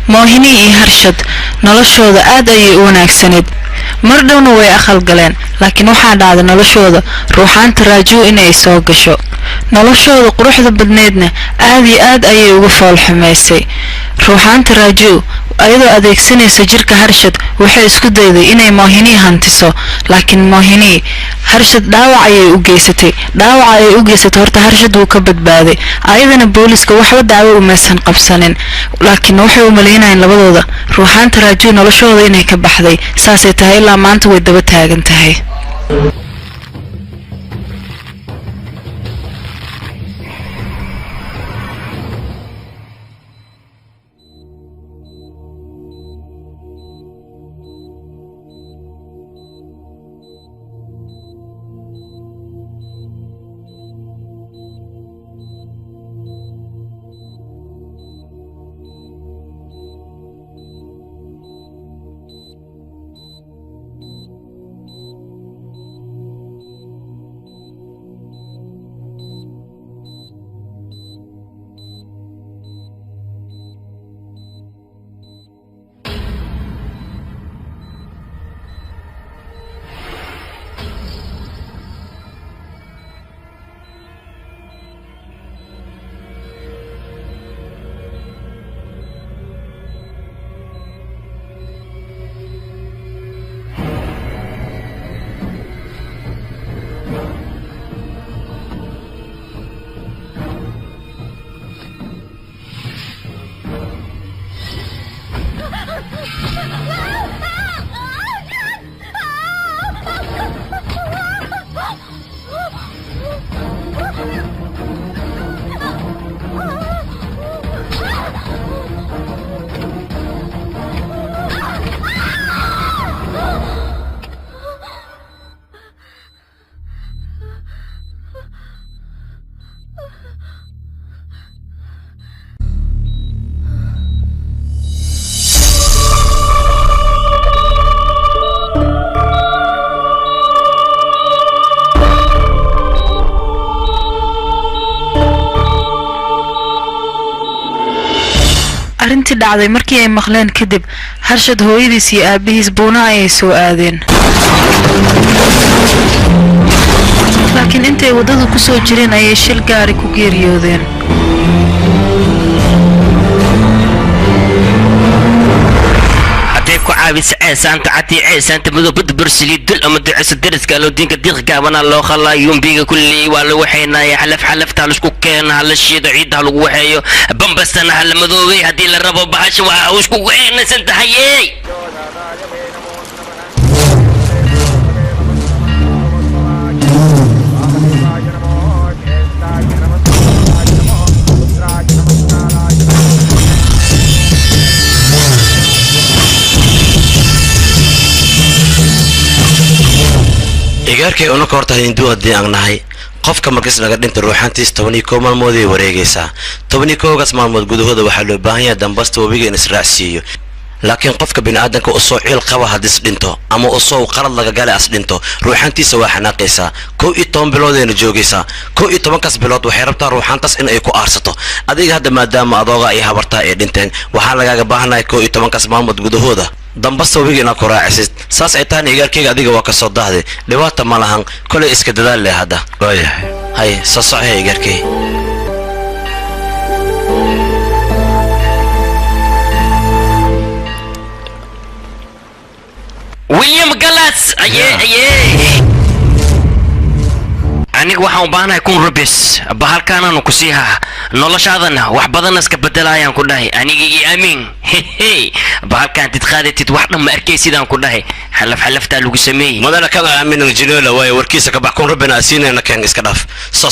Mohini iyo Harshad noloshooda aad ayay u wanaagsaneed mardhowna way aqal galeen laakiin waxaa dhacday noloshooda ruuxaanta Raju inay soo gasho noloshooda quruxda badneedna aad iyo aad ayay uga fool xumaysay ruuxaanta Raju ayadoo adeegsanaysa jirka Harshad waxay isku dayday inay Mohini hantiso laakiin Mohini Harshad dhaawac ayay u geysatay horta Harshad uu ka badbaaday ayadana booliska waxba daawo uma san qabsanin laakiin waxay u maleynayeen labadooda ruuxaanta Raju noloshooda inay ka baxday saasay tahay ilaa maanta way daba taagan tahay arintii dhacday markii ay maqleen kadib Harshad hooyadiis iyo aabihiis buuna ay soo aadeen laakiin intay wadada ku soo jireen ayay shil gaari ku geeriyoodeen ku caawis ceesaanta cati ceesaanta madoob bursili dul ama ducisa dariska loo dinka diiqa wana loo khalaayum biga kulli waa lagu waxeynaa xalaf taalusku keena la shiido ciidaha lagu waxeeyo bambastana hal madoobay hadii la rabo bahasha waa isku weenaysan tahay igarkay una ka hortahay induu hadii aan nahay qofka markis laga dhinto ruuxantiis 12 maalmood ay wareegaysaa 12 maalmood gudahooda waxaa loo baahan yahay dambasta wabiga in israacsiiyo laakiin qofka bini'aadanka oo soo ciil qaba hadis dhinto ama oo soo qalad laga galay as dhinto ruuxantiisa waa xanaaqaysaa 12 bilood ay joogaysaa 12 kaas bilood waxay rabtaa ruuxantaas in ay ku aarsato adiga hadda maadaama adooga ay habartaa ay dhinteen waxaa lagaaga baahanahay 12 kaas maalmood gudahooda dambasta wabiga ku raacisid saas ay tahay igarkayga adiga waa ka soo daahday dhibaata ma lahan kale iska dadaal leh hada waayahay hay soo socay igarkay William Gallas aye aniga waxaan u baahanahay kun rubis bahalkaan aanu ku siihaa noloshaadana wax badan iska bedelayaan ku dhahay aniga iyo aamin bahalkaan did qaadatid wax dhan ma arkaysidaan ku dhahay xalafta lagu sameeyay madana kada aamin injineer way warkiisa ka bax kun rubina asiinayna kan iska dhaaf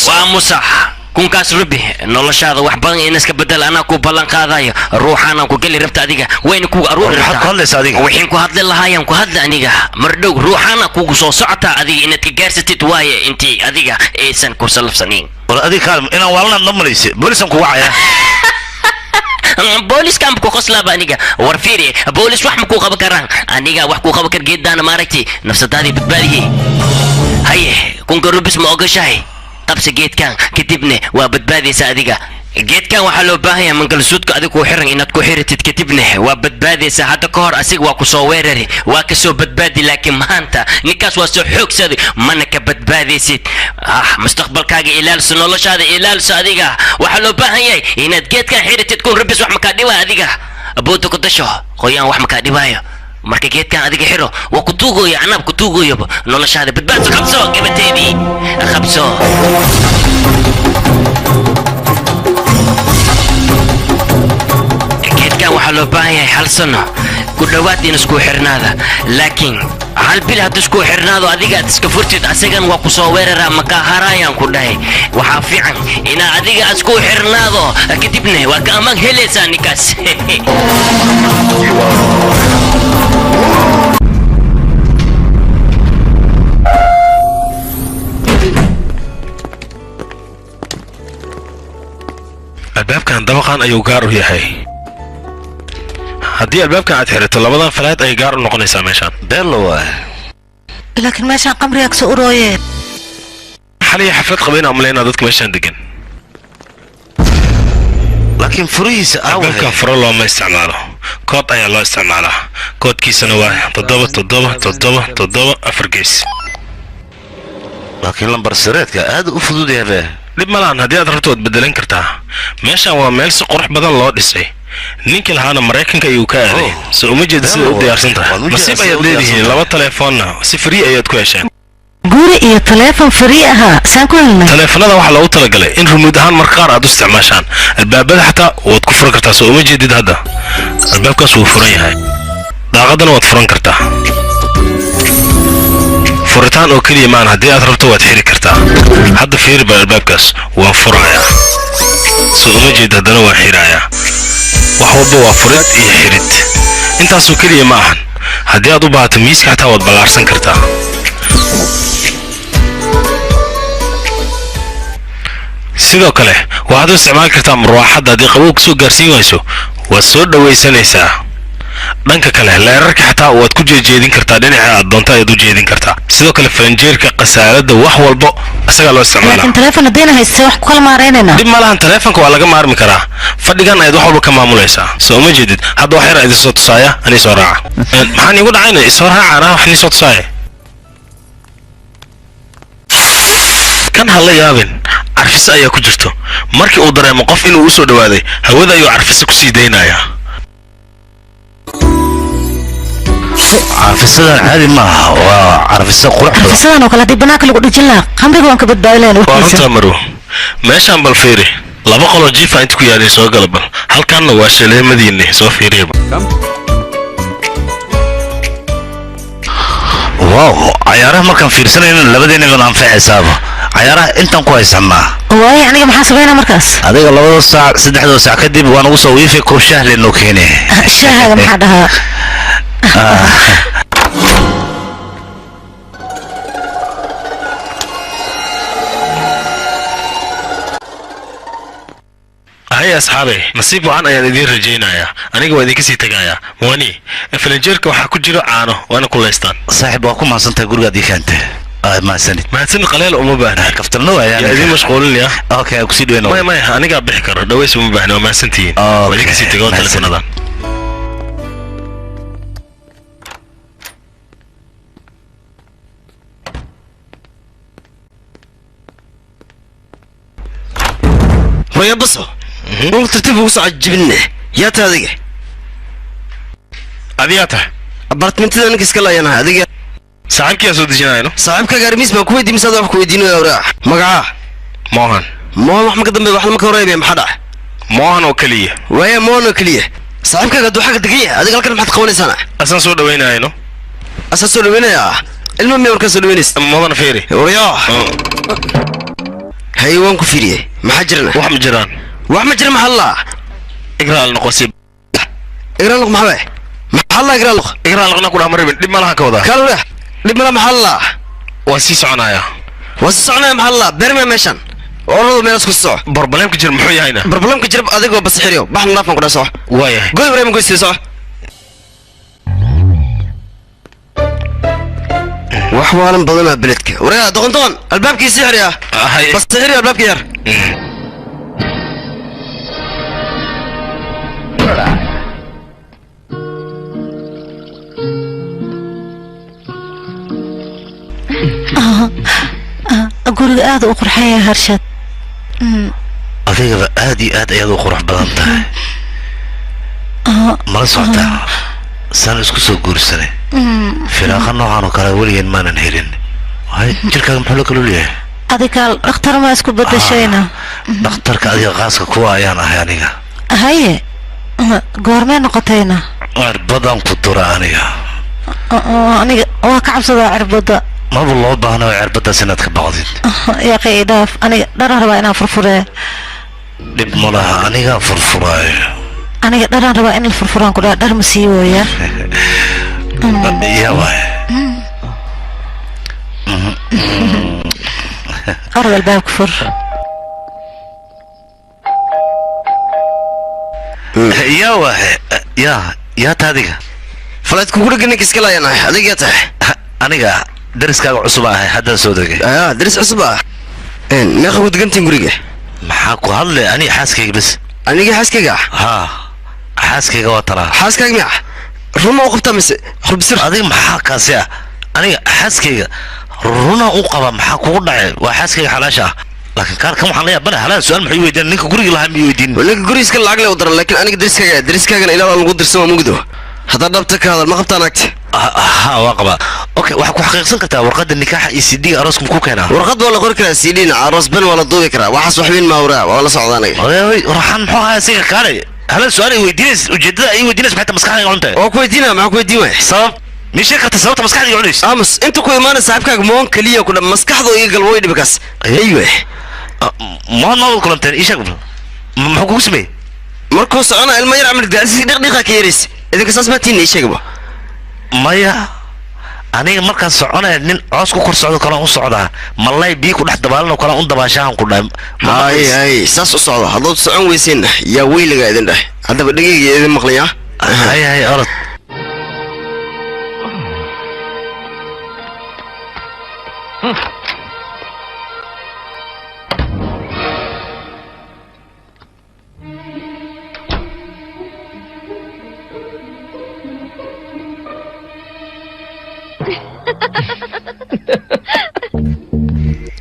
waa musax kunkaas rubi noloshaada wax badan in iska bedel ana ku balan qaadayo ruuxana ku gali rabta adiga wayna ku aruur waxaan ku hadli lahaayeen ku hadla aniga mardhow ruuxana ku soo socota adiga inaad ka gaarsatid waaye intii adiga aysan ku salafsanin adiga inaan walna dhammaysi boolisan ku wacaya بوليس كان بكو خصلا بانيجا ورفيري بوليس واحد مكو خبا كران انيجا واحد كو خبا كر جدا انا ماركتي نفس هذه بتبالي هاي كون قرب اسمه اوغشاي قبس جيت كان كتبني وبتبالي ساديجا geedkan waxaa loo baahan yahay mangalsuudka adigu ku xiran inaad ku xiritid kadibna waa badbaadaysa hadda ka hor asiga waa ku soo weerari waa ka soo badbaadi laakiin maanta ninkaas waa soo xoogsaday mana ka badbaadaysid mustaqbalkaaga ilaalso noloshaada ilaalso adiga waxaa loo baahan yahay inaad geedkan xiritid kun rabis wax makaa dhibaa adiga abooda ku dasho qoyaan wax makaa dhibaayo marka geedkan adiga xiro waa ku tuugooya anaab ku tuugooyaba noloshaada badbaadso qabso gabateedii qabso waxaa loo baahan yahay hal sano ku dhowaad in isku xirnaada laakiin hal bil haddii isku xirnaado adiga aad iska furtid asagan waa ku soo weeraraa makaa haraayaan ku dhahay waxaa fiican inaa adiga isku xirnaado kadibna waa ka ammaan helaysaa ninkaas albaabkan dabaqan ayuu gaar u yahay haddii albaabkan aad xirato labadan falaad ay gaar u noqonaysaa meeshaan beelo waa laakiin meeshaan qamriga ka soo urooyeen xaliya xaflad qabayna umaleynaa dadka meeshaan degan laakiin furihiisa albaabkan furo looma isticmaalo kood ayaa loo isticmaalaa koodkiisana waa 77774 gees laakiin lambar sireedka aad u fudud yahay dhib malaan haddii aad rabto waad bedelan kartaa meeshaan waa meel si qurux badan loo dhisay ninkii lahaana maraykanka ayuu ka aaday soo uma jeeda sida u diyaarsan tahay nasiib ayaad leedihiin laba telefoonna si free ayaad ku hesheen guri iyo teleefon free ahaa saan ku helnay teleefanada waxaa loogu talagalay in rumuud ahaan marka qaar aad u isticmaashaan albaabada xataa waad ku furan kartaa soo uma jeedid hadda albaabkaas wuu furan yahay daaqadana waad furan kartaa furitaan oo keliya maan haddii aad rabto waad xiri kartaa hadda fiiri baa albaabkaas waan furayaa soo uma jeed haddana waan xirayaa wax walba waa furid iyo xirid intaasoo keliya ma ahan haddii aad u baahato miiska xataa waad ballaarsan kartaa sidoo kale waxaad u isticmaali kartaa marwaaxadda haddii qabow kasoo gaarsiin wayso waad soo dhawaysanaysaa dhanka kale leerarka xataa waad ku jeedin kartaa dhinaca aad doonto ayaad u jeedin kartaa sidoo kale faranjeerka qasaalada wax walbo isagaa loo isticmaalaa laakiin teleefon haddayna haysta wax ku kala maaraynayna dib malahan teleefonka waa laga maarmi karaa fadhigan ayaad wax walba ka maamulaysaa soo uma jeedid hadda wax yar idin soo tusaaya anii soo raaca maxaan iigu dhacayna isoo raaca anaa wax nii soo tusaaya kan ha la yaabin carfise ayaa ku jirto markii uu dareemo qof inuu u soo dhawaaday hawada ayuu carfise ku sii daynayaa عرفسان عادي ما وعرفسان قرح عرفسان وكلا دي بناك اللي قد جلنا قمري وانك بدايلين وانت مرو meeshaan bal fiiri laba qolo jiifa inta ku yaalay soo galaba halkaanna waa shaleemadiinni soo fiiriba wow ciyaaraha markaan fiirsanayna labadeena aan anfacaysaaba ciyaaraha intaan ku haysanaa waay aniga maxaa sameynaa markaas adiga labada saac saddexda saac kadib waan ugu soo wiifi koob shaah leenoo keenay shaahaga maxaa dhahaa هيا أصحابي نصيب وعن أيان إدين رجينا أنا قوي ذيك سي تجايا واني فلنجرك وحكو جرو عانو وأنا كل إستان صاحب وأكون سنت أقول قديك أنت ما سنت قليل أم بهنا كفترنا يعني إدين مشغولين يا أوكي أكسيد وينه ما أنا قاعد بحكر دويس أم بهنا وما سنتين وذيك سي تجاون تلفون هذا ويا بصو وقت ترتيب وصعد جبنه يا تادق أدياته أبارتمنت أنا كسكلا يا أنا هذيك صاحبك يا سود جناينو صاحبك قارميس بكويدي مساعد بكويدينو يا وراح مقعاه موهن ما قدم بواحد ما كوري بيا محدا موهن وكليه ويا موهن وكليه صاحبك قد حاجة دقيقة هذيك الكلام حتى قولي سنة أسان سود ويناينو أسان سود وينايا المهم يورك سود وينيس موهن فيري ورياه هاي كفيريه ما حجرنا واحد جيران واحد مجرى محلا اقرا النقصي اقرا لك محلا محلا اقرا لك نقول امر دب مالها كودا كله دب مالها محلا واسي سعنايا محلا برمي ميشان orado meel isku soo barbalamka jir muxuu yahay barbalamka jir adigoo bas xiriyo bax naafan ku dhaso waayahay gool bareem ku siiso wax waalan badan beledka wareega doqontoon albaabkiisa xiriya bas xiriyo albaabka yar guriga aad u qurxaya harshad adigaba aad iyo aad ayaad u qurux badan tahay mala socotaa saan isku soo guursanay firaaqa noocan oo kale weligeen maanan helin jirkaaga muxuu la kaloo leeyahay adigaal dhakhtar ma isku bedeshayna dhakhtarka adiga qaaska kuwa ayaan ahay aniga haye goormee noqotayna cirbadan ku dura aniga waa ka cabsadaa cirbada maba loo baahna cirbadaas inaad ka baqdid yaqi dhaaf aniga dharan rabaa inaan furfuree dhib ma laha anigaa furfuraayo aniga dharan rabaa in la furfuraan ku dhaa dhar ma sii wooyaa yaa waay orod albaabka fur yaa waay yaa ta adiga falaadku guriga ninka iska laayanahay adiga tahay aniga dariskaaga cusub ahay haddaan soo degay daris cusub ah meeqa ku degantiin guriga maxaa ku hadlay aniga xaaskayga bas aniga xaaskayga haa xaaskayga waa talaa xaaskayga miya ruma u qabtaa mise khulbisir adiga maxaa kaasi ah aniga xaaskayga runa u qaba maxaa kugu dhacay waa xaaskayga xalaasha ah laakiin kaarkan waxaan la yaabana halaal su-aal maxay weydiin ninka guriga lahaa miyay weydiin ninka gurigiiska lacag le u daran laakiin aniga dariskaagana ilaa lagu dirsama mugdo haddaa dhabta ka hadal ma qabtaan agti ها واقبة اوكي waxaa ku xaqiiqsan kartaa warqada nikaaxa iyo CD arooska ku keenaa warqad waa la qori karaa CD na aroos ban wala duubi karaa waxaas waxbeen ma waraa wala socdaanay oy raxan muxuu ahaa siga kale hal su'aal ay weydiinays ujeedada ay weydiinays maxay maskaxdayga cunta oo ku weydiina ma ku weydiin way sabab meesha karta sababta maskaxdayga cunays amus inta ku imaanay saaxibkaaga moon kaliya ku dham maskaxdo iga galway dhibkaas aywe moon ma kulanteen isha muxuu ku sameeyay markuu socona ilma yar amal gaarsi dhiqiiqa ka yaris idinka saas ma tiin isheegba maya aniga markaan soconay nin coos ku kor socdo kala u socdaa malay bii ku dhex dabaalan kala u dabaashaan ku dhaay hay saas u socdo hadoo socon weyseen yaa weyliga idin dhahay hadaba dhagiga idin maqlaya hay orod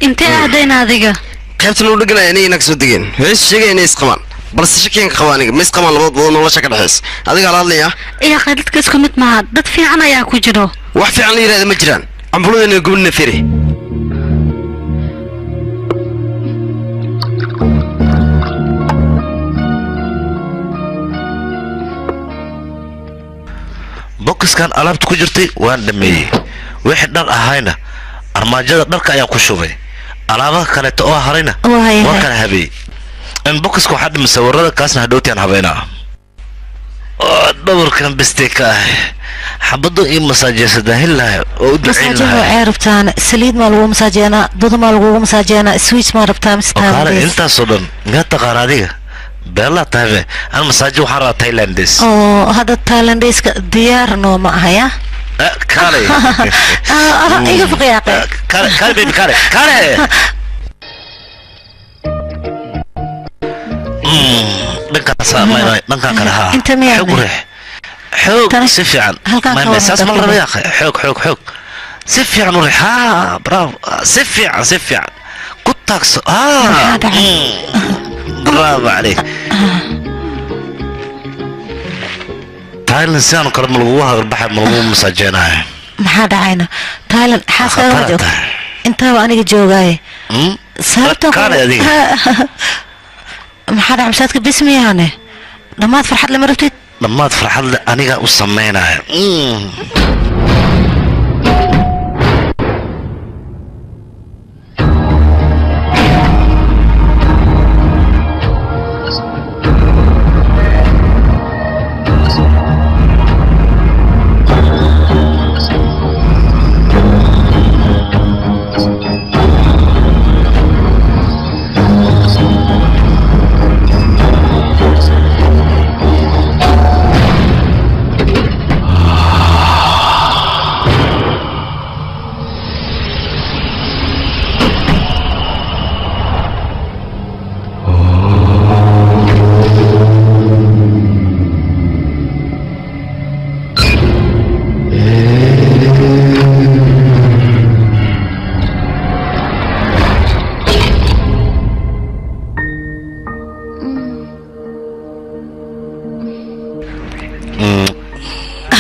intee aadayna adiga qaybtan u dhaganaya inay inaga soo degeen hees sheegay inay isqabaan balse shakeen ka qabaan aniga ma isqabaan labadooda nolosha ka dhaxays adiga la hadlaya iyo qadadka isku mid maaha dad fiican ayaa ku jiro wax fiican la yiraahdo ma jiraan ambulada gubna firi boxkan alaabta ku jirtay waan dhameeyay wixii dhar ahayna armaajada dharka ayaan ku shubay alaabaha kale oo harayna waa kala habeey in boxka waxa dhim sawirada kaasna hadhowtaan habeena dhabarkan bisteka xabado iyo masaajada hillaah oo u duceyn lahaa rabtaan saliid ma lagu masaajana budo ma lagu masaajana switch ma rabtaan mistaan inta soo dhan ma taqaan adiga bella taave aan masaajo waxaan rabaa Thailandis oo hada Thailandis diyaar noo ma ahaya kale iga fiqiyaaqe kale baby kale dhanka kale ha inta miyaa xoog si fiican ma meesas ma raba yaaqe xoog si fiican u rixa bravo si fiican ku taagso برافو عليك تايلاند سيانو كرم لغوها البحر ملغو مساجينها maxaa dhacayna Thailand xaaskaaga joog inta aniga joogay sababta maxaa dhacay masaadka bismiyaane dhamaad farxad lama rabtid dhamaad farxad aniga u sameynaa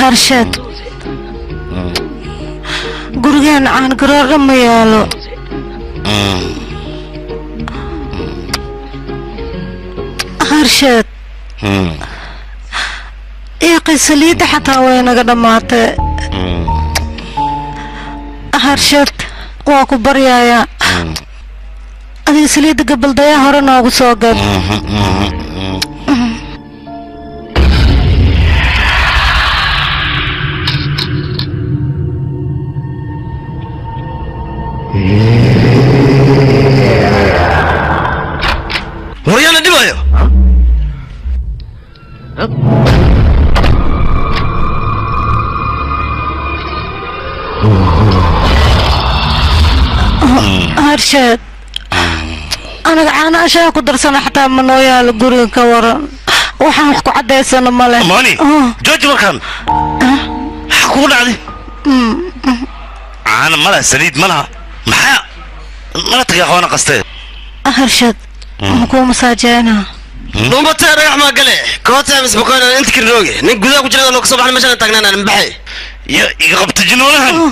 هرشد قرقان عن قرار ما يالو هرشد يا قيسليد حتى وين قدمات هرشد واكو بريايا هذه سليد قبل ضياء هرنا وسوقت وريانا دمايو هرشد أنا عانى أشياء قدر سنة حتى من ويا الجوري كورن وحنحكوا عدي سنة ماله ماني جوج مكان حكونا عليه أنا ملا سليد ملا محا ملا تقي أخوانا قصتي هرشد مكو مساجينا نوم بتاعي رح ما قلي كوتا بس بكون أنت كروجي نقول لك وجرنا لو كسب على مشان تقنعنا نبحي يا يقرب تجنونها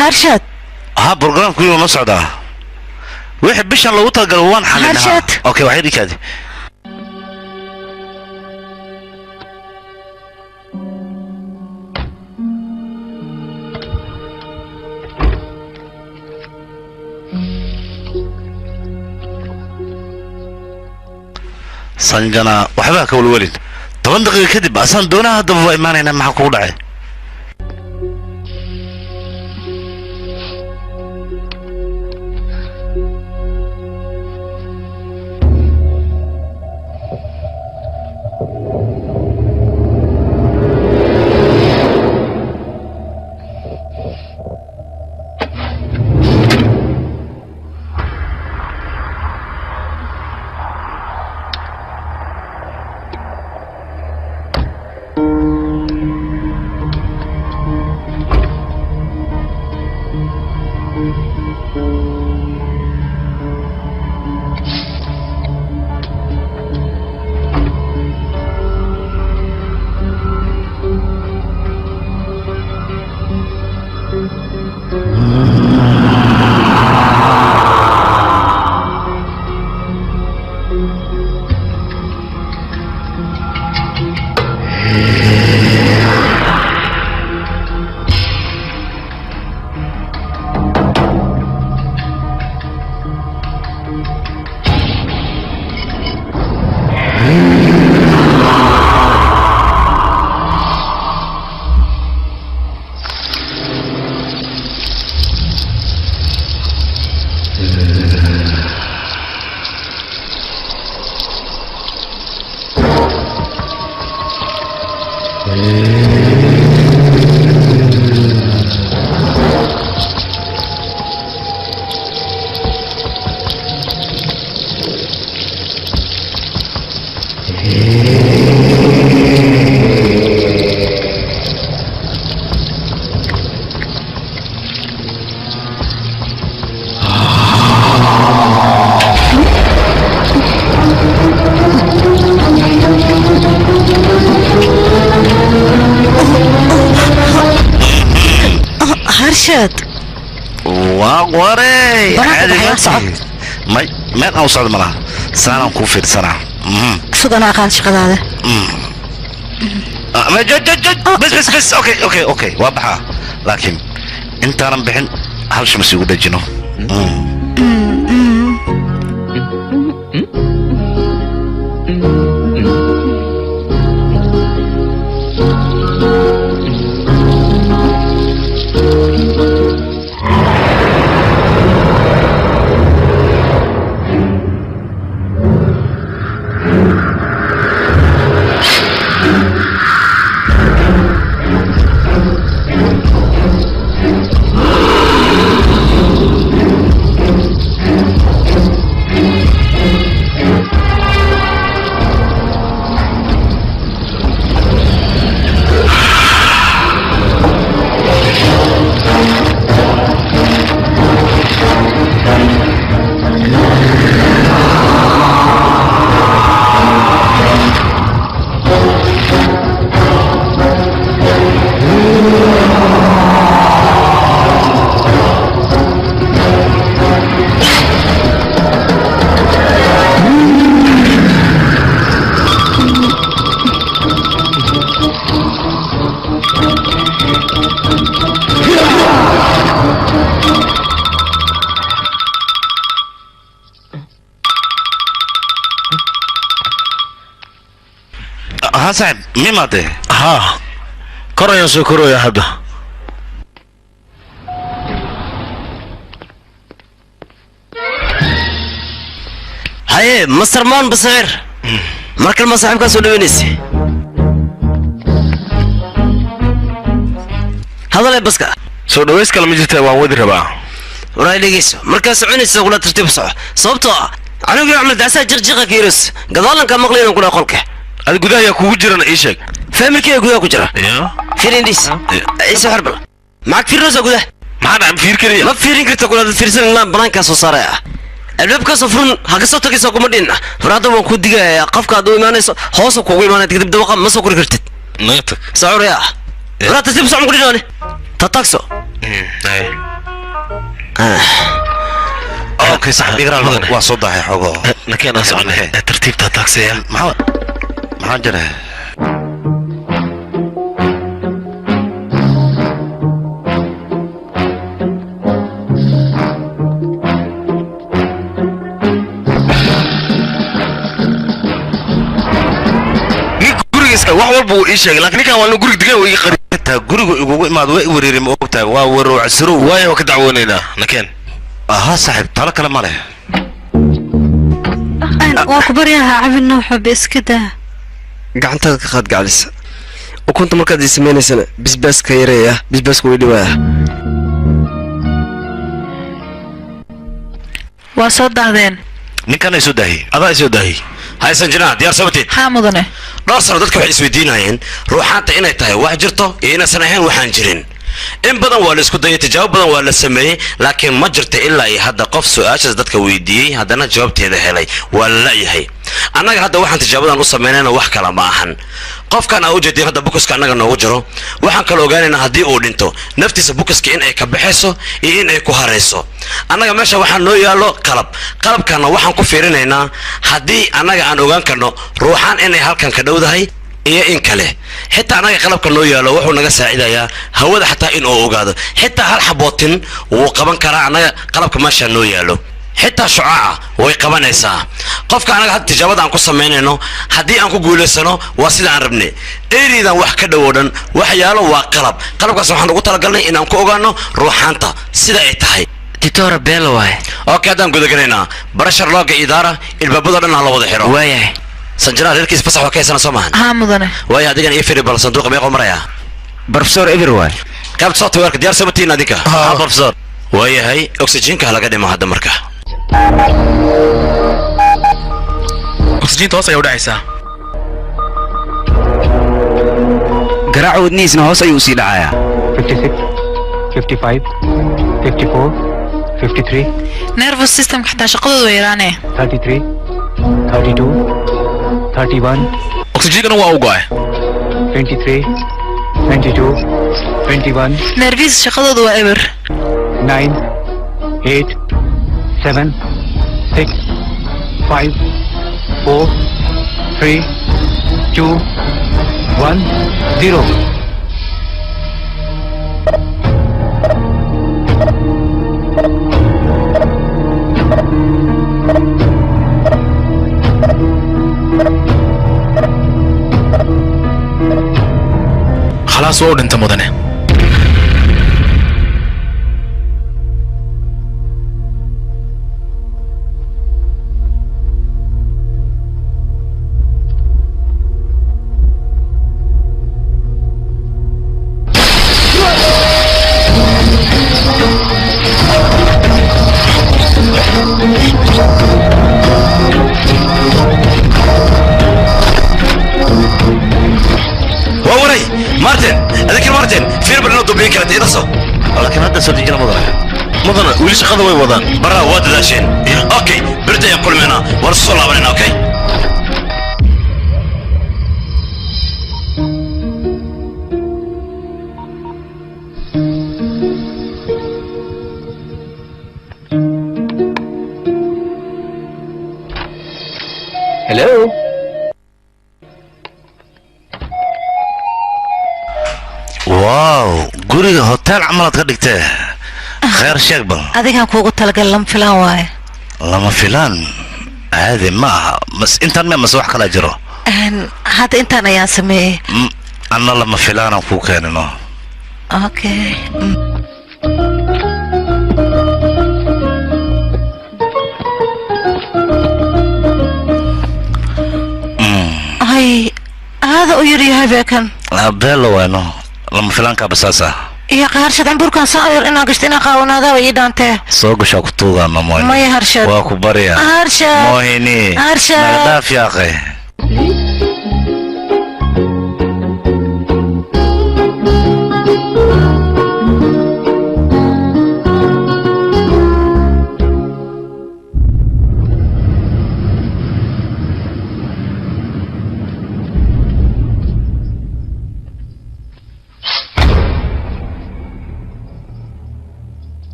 هرشد ها برنامج كل يوم نصعد واحد بيش لو تلقى وان حلنا هرشد اوكي واحد كده sanjana waxba ka walwalid 10 daqiiqo kadib asaan doonaa hadda waa imaanayna maxaa kugu dhacay واقوري ما اوصل مرة سنة كوفير سنة سودانا كان شغال هذا بس اوكي واضحة لكن انت انا بحن هل شو مسيو دجنو ها صاحب مين ماته ها كرو يا سكرو يا حدا هاي مستر مان بصير مركل ما صاحبك سولو وينيسي هذا اللي بسكا سو دويس كلام جيته وان ودي ربا وراي ليس مركز عينيسو ولا ترتيب صح صوبته انا يعمل داسه جرجقه كيرس قدالن كان مقلين كنا قولك هذا gudaha yaa kugu jiran ii sheeg familkee gudaha ku jira iyo fiirindis isu harbal maak fiirnayso gudaha maxaa dhacay fiir kaliya ma fiirin karta kula fiirsan laan banaanka soo saaraya albaabka safrun haga soo tagayso kuma dhinna faraada waan ku digaya qofka aad u iimaanayso hoos kugu iimaanay dib dawaqa ma soo kori kartid nagtag sauriya لا تسيب صعب كل جاني تطاكسو اوكي صح بيقرا وصودا هي حوغو nakeen aan soconay tartiibta taagsiya maxaa jira wax walba uu ii sheegay laakiin ninkan waa guriga degan way taa guriga igugu imaad way wareerim oo ogtahay waa waroo casro waayo ka dacwoonaynaa nakeen aha saaxib tala kale ma leh waa ku baryaha cabin waxba iska daa gacantaada ka qaad gacalisa ukunta markaad ii sameynaysana bisbaaska yareeya bisbaaska way dhiwaaya waa soo dahdeen ninkan ay soo daahiyey adaa isoo daahiyey haysan jiraan diyaar sabatid haa mudane dhowr sano dadka waxay isweydiinayeen ruuxaanta inay tahay wax jirto iyo inaysan ahayn waxaan jirin in badan waa la isku dayay tijaabo badan waa la sameeyey laakiin ma jirta ilaa iyo hadda qof su-aashaas dadka weydiiyey haddana jawaabteeda helay waa la la'yahay annaga hadda waxaan tijaabadan u samaynayna wax kala ma ahan qofkan aa ujeedin hadda bukuska annaga noogu jiro waxaan kala ogaanaynaa haddii uu dhinto naftiisa bukuska in ay ka baxayso iyo in ay ku harayso annaga meesha waxaa noo yaallo qalabkana waxaan ku fiirinaynaa haddii annaga aan ogaan karno ruuxaan inay halkan ka dhowdahay iyo in kale xitaa annaga qalabka noo yaallo wuxuu naga saacidayaa hawada xataa in uu ogaado xitaa hal xabootin wuu qaban karaa annaga qalabka meesha noo yaallo xitaa shucaaca way qabanaysaa qofka annaga hadda tijaabada aan ku samaynayno haddii aan ku guulaysano waa sida aan rabnay eeridan wax ka dhowow dhan waxyaalo waa qalabkaas waxaan ugu talagalnay inaan ku ogaano ruuxaanta sida ay tahay titora beelo waaye okay haddaan gudagalaynaa barashar looga idaara ilbaabado dhan ha la wada xiro waayahay sanjiraal reerkiis fasax waa ka haysana soo maahan haa mudane waayo adigan ii firi bal sanduuqa meeqoo maraya professor everywhere qaybta softwareka diyaar sabatiin adinka haa professor waayahay oxygenka ha laga dhimo hadda marka oxygen hoos ayay u dhacaysaa garaaca wadnihiisna hoos ayuu usii dhacayaa 56 55 54 53 nervous systemka xataa shaqadooda way yaraanee 33 32 31 oxygenkana waa u go'ay 23 22 21 nervis shaqadooda waa eber 9 8 7 6 5 4 3 2 1 0 khalaas waa u dhinta mudane martin fiir bal inuu dubliin kara idaso laakiin hadda soo dejina mudane weli shaqada way wadaan barra waa dadaasheen okay birta ayaan kulmaynaa waan soo laabanayna okay hello wow guriga hotel camalaad ka dhigtee khayr sheeg bal adigaan kuugu talagal lama filaan waaye lama filaan caadi ma aha mas intaan me mase wax kala jiro hadda intaan ayaan sameeyey anna lama filaanaan kuu keenino okay ay aada u yaryahay beekan beelo wayno lama filaankaa basaasa iyo qaarshad cambuurkan saan yar inaan gashto inaan qaawanaadaaba ii dhaantee soo gashaa ku tuugaana moyni maya harshad waa ku barya harshad moyni harshad nagadaaf yaaqe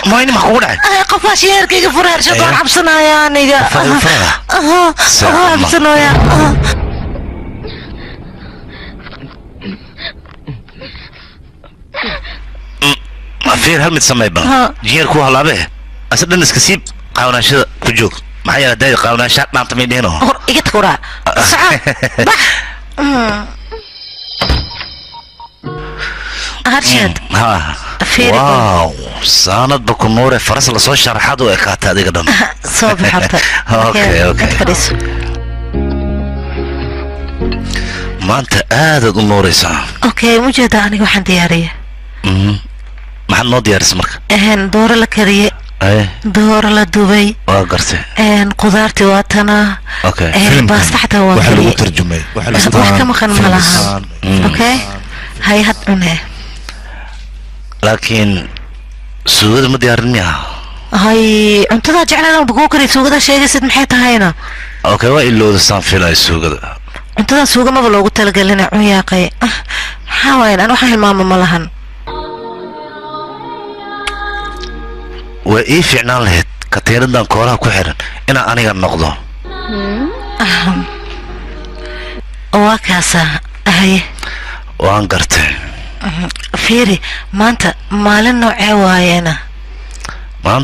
مايني ما قول عاد قفاش يركي فرير شو قال عبسنا يا نيجا عبسنا يا فير هل متسمى بقى جير كوها لابه أصدق الناس كسيب قاونا شو كجوك معايا داي قاونا شات نام تمين هنا إيجت كورا سعى هرشد فيري واو ساند بكمورة فرس اللي صوت شرحات وإكات هذه قدام صوب حرتك أوكي ما أنت قاعد أموري سا أوكي موجودة أنا وحن ديارية ما حد نو ديار اسمك دور لكريه دور لدبي قرتي قدرتي واتنا اوكي بس تحت هو waxa lagu tarjumay wax kama khan malaha okay hay had cunee laakiin suugada ma diyaarin miya hay cuntada jeclaan ugu kari suugada sheegaysid maxay tahayna okay waa ilooda saan filay suugada cuntada suuga ma loogu talagalin cuyaaqay xawaan aan waxaan hilmaamo malahan وإيه فعنا لهت كتير دان كورها كحرن أنا أنيق النقضة وكاسا هاي وانقرت فيري ما أنت مالن نوعي واينا ما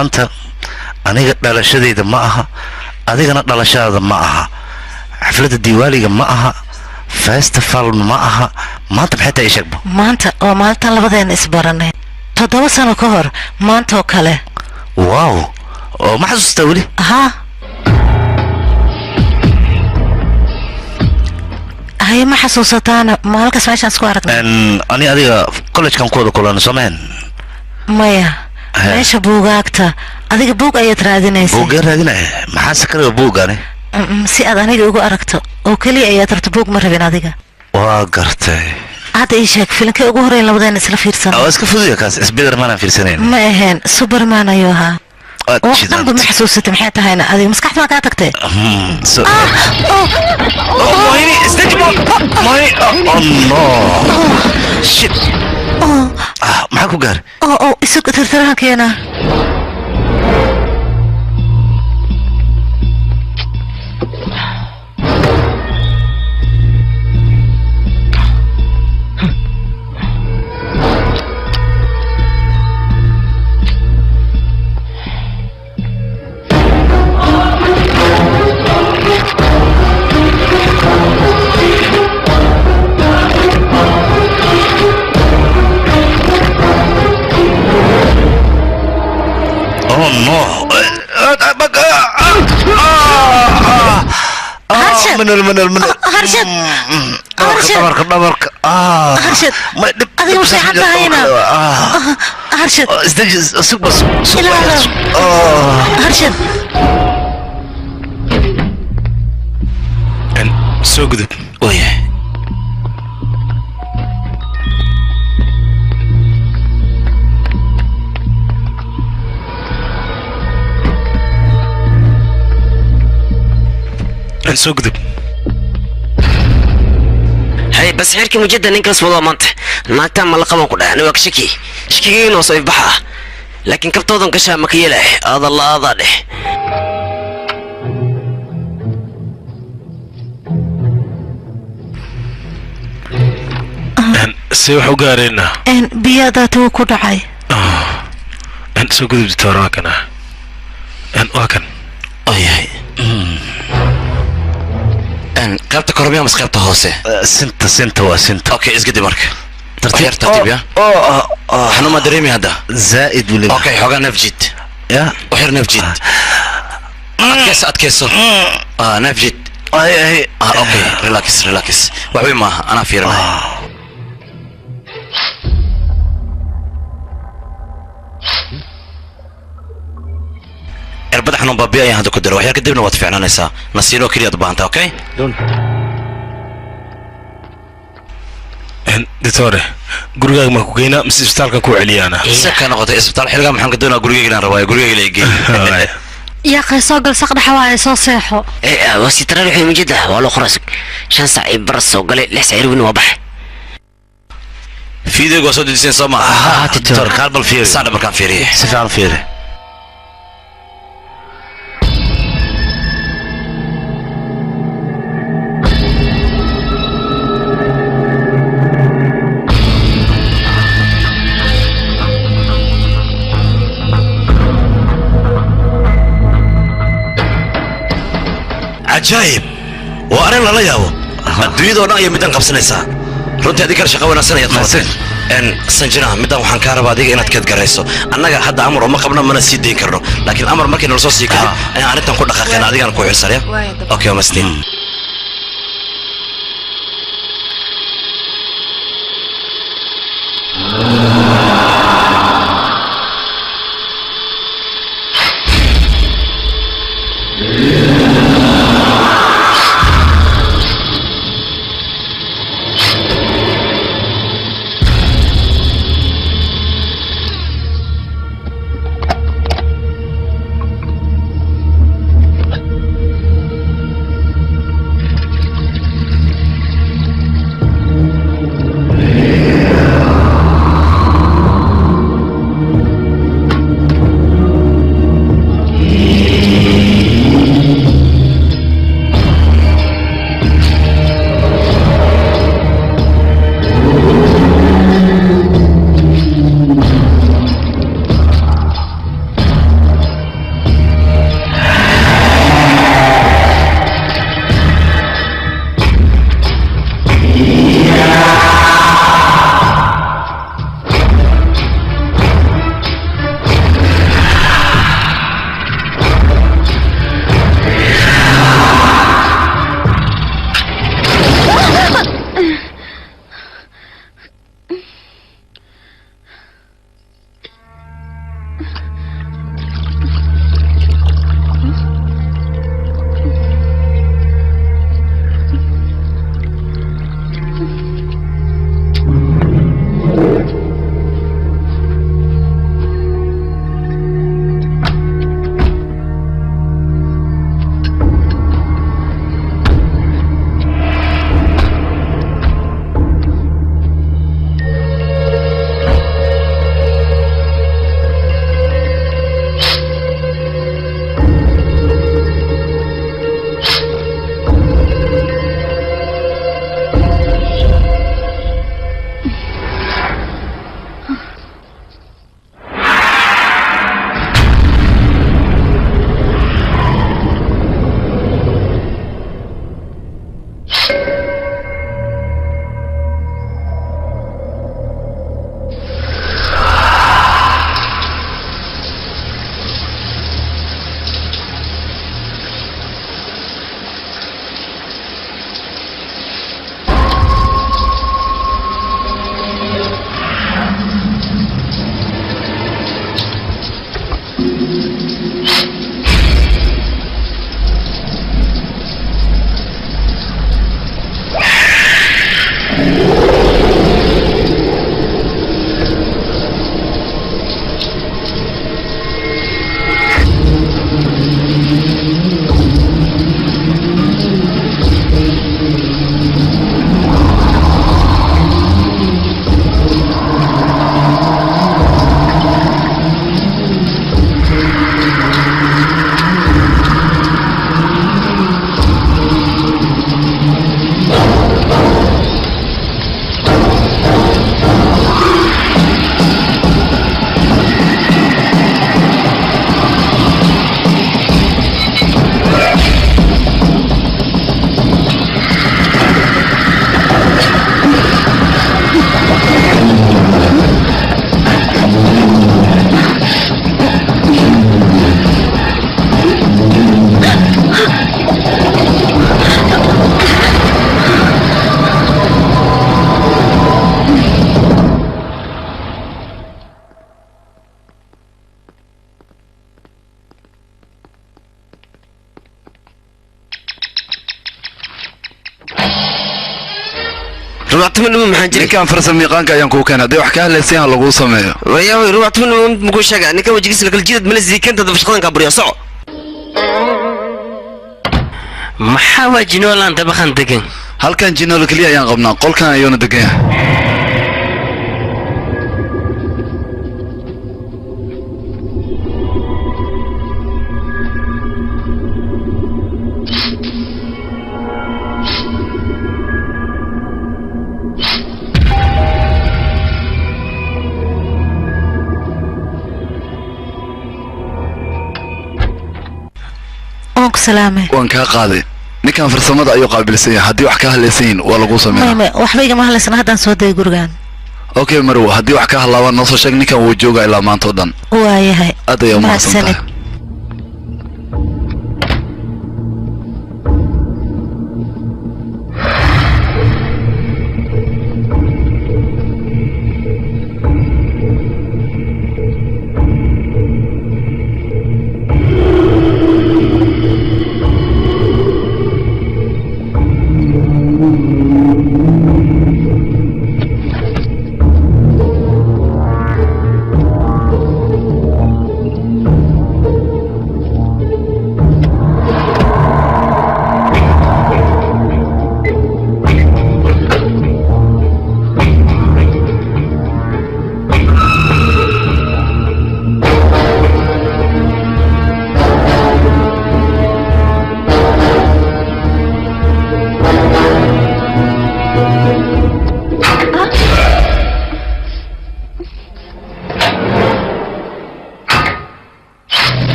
أنت أنيق دلشة دي معها أديك أنا دلشة معها حفلة الديوالي معها فيستفال معها ما أنت بحتى إيش أكبر ما أنت وما أنت لبدين إسبرني 7 sano ka hor maanta oo kale waaw oo ma xasuusta wali ha hay ma xasuusataana maalkaas meeshaan isku aragnay ani adiga college kan kooda kulan sameen maya meesha buugaagta adiga buug ayaad raadinaysaa buug raadinay maxaa sakara buugani si aad aniga ugu aragto oo kaliya ayaad rabto buug ma rabin adiga waa gartay هذا إيشك فيلم كي أقول هرين لبدين نسلا فيرسان أو إسكو فيديو كاس سبايدر مان فيرسانين ما إهين سوبرمان أيوها وقتم بمحسوسة محيطة هنا هذه مسكحت ما كاتكتي مايني استجي مايني الله شيت معاكو قار إسوك ترترها كينا من هرشد دبرك هرشد هذه مش حتى هنا هرشد استجي سوق بس هرشد سوق ذب ويه سوق ذب هاي بس حيركي مجدا ننكس والله منت ما تم لقمه كده انا وكشكي شكيين وصيف بحا لكن كبتوضن كشا مكيله هذا الله هذا له سيوح وقارينا ان بياداته كدعي ان سوق ذب تراكنا ان واكن اي ان قيبتا كوربيا مس قيبتا هوسه سنت اوكي اسقدي مرك ترتيب يا حنو ما دريمي هذا زائد ولا اوكي حوغا نفجد يا وحير نفجد اتكسو نفجد اي اوكي ريلاكس وحوي ما انا فيرنا اربد حنو بابي اي هذا كدر وحير كدبنا وادفعنا نسا نسيلو كليا دبانتا اوكي دكتور gurigaaga ma ku geynaa mise isbitaalka ku celiyaana saka noqotay isbitaal xilliga maxaan ka doonaa gurigayga inaan rabaa gurigayga la geeyo يا أخي سوق الصقر حواي سو صيحو وسيترى الحين من جدة والله خرسك 5 ساعة برا السوق قال لي سعر وين وبح فيديو قصود السين سما تيتور قلب الفيري صار مكان فيري سفعل فيري عجائب وأنا لا ياو الدنيا دونا يوم بدن قبسنيسا runtii adii kar shaqo wanaagsan ayaad qabatay sanjina midaan waxaan kaa rabaa adiga inaad keed garayso annaga hadda amar uma qabno mana sii dayn karno laakiin amar markii nala soo sii kadib ayaan arrintan ku dhaqaaqeen adigana ku xilsarya okay mastiin ربعت منه محنجري كان فرسم يقان كان كو كان دي وحكاه لسيان لغو سميو ويا ربعت منه مكو شاقع نكا وجيس لك الجيد من الزي كنت دفش خلان كابريا صعو محاوى جنولان دبخان دقن هل كان جنول كليا يان قبنا قول كان يون دقن oonku salaame waan kaa qaaday ninkan farsamada ayuu qaabilsan yahay haddii wax ka hadlaysan yihiin waa lagu sameeyaa maya waxba igama hadlaysana haddaan soo degay gurigaan okay marwo haddii wax ka hadlaabaan noo soo sheeg ninkan wuu joogaa ilaa maanta oo dhan waayahay aad ayaa umahadsantahay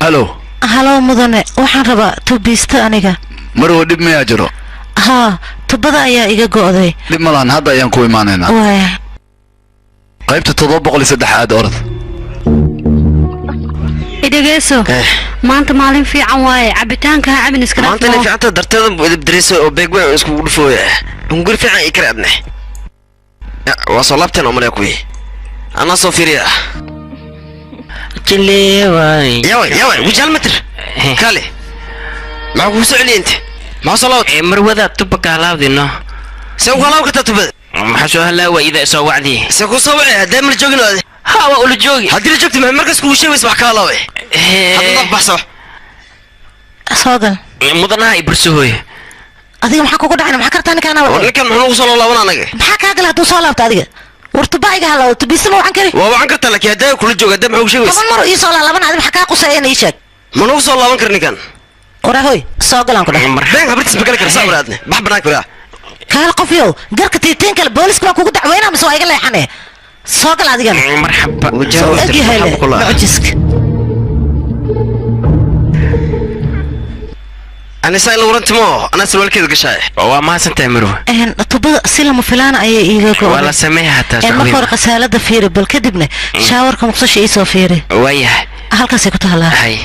halo mudane waxaan rabaa tubiista aniga marwo dhib mayaa jiro haa tubada ayaa iga go'day dhib ma lahan hadda ayaan ku imaanaynaa waaya qaybta 703 orod idhageeso maanta maalin fiican waaye cabitaanka ha cabin iska maanta nin fiicanta darteeda idibdiriso oo beegweyn iskugu dhufooya hunguri fiican i kala abne waa soo laabteen oo malaya kuwi anaa soo fiiriya يا وجال متر كالي ما هو سؤالي انت ما صلوت مروذا تبقى هلاودي انه سوق هلاو كتب ما حشو هلا واذا سو وعدي سوق سوى دائما الجوجن ها واقول الجوجي هدي اللي جبت من مركز كل شيء ويسمع كالاوي هذا بحصه سوقل مدنها يبرسوي adiga maxaa kugu dhacay maxaa kartaan kana wada kan maxuu soo laaban anaga maxaa ka gal haduu soo laabto adiga wartubaayiga halaw tubisma waxaan kari waxaan ka talakay haday kula jooga dad maxuu sheegay toban mar ii soo laaban adiga maxaa ka qusayeen ii sheeg ma noo soo laaban karni kan warahoy soo galaan ku dhahay been habartis bakal kar sabraadne bax banaan kara kaal qofiyo garka tiiteen kale booliska ku dacweynaa mise waa iga leexane soo gal adiga marxaba wajaawti mucjisk أنا سائل ورنتمو أنا سوالك كذا قشاي وما سنتمرو تبغى سلم فلان أي إيجو ولا سميها تشوي ما فرق سالة فيري بالكدبنا شاور كم خصوصي يسوى فيري وياه هل كسيكوت هلا هاي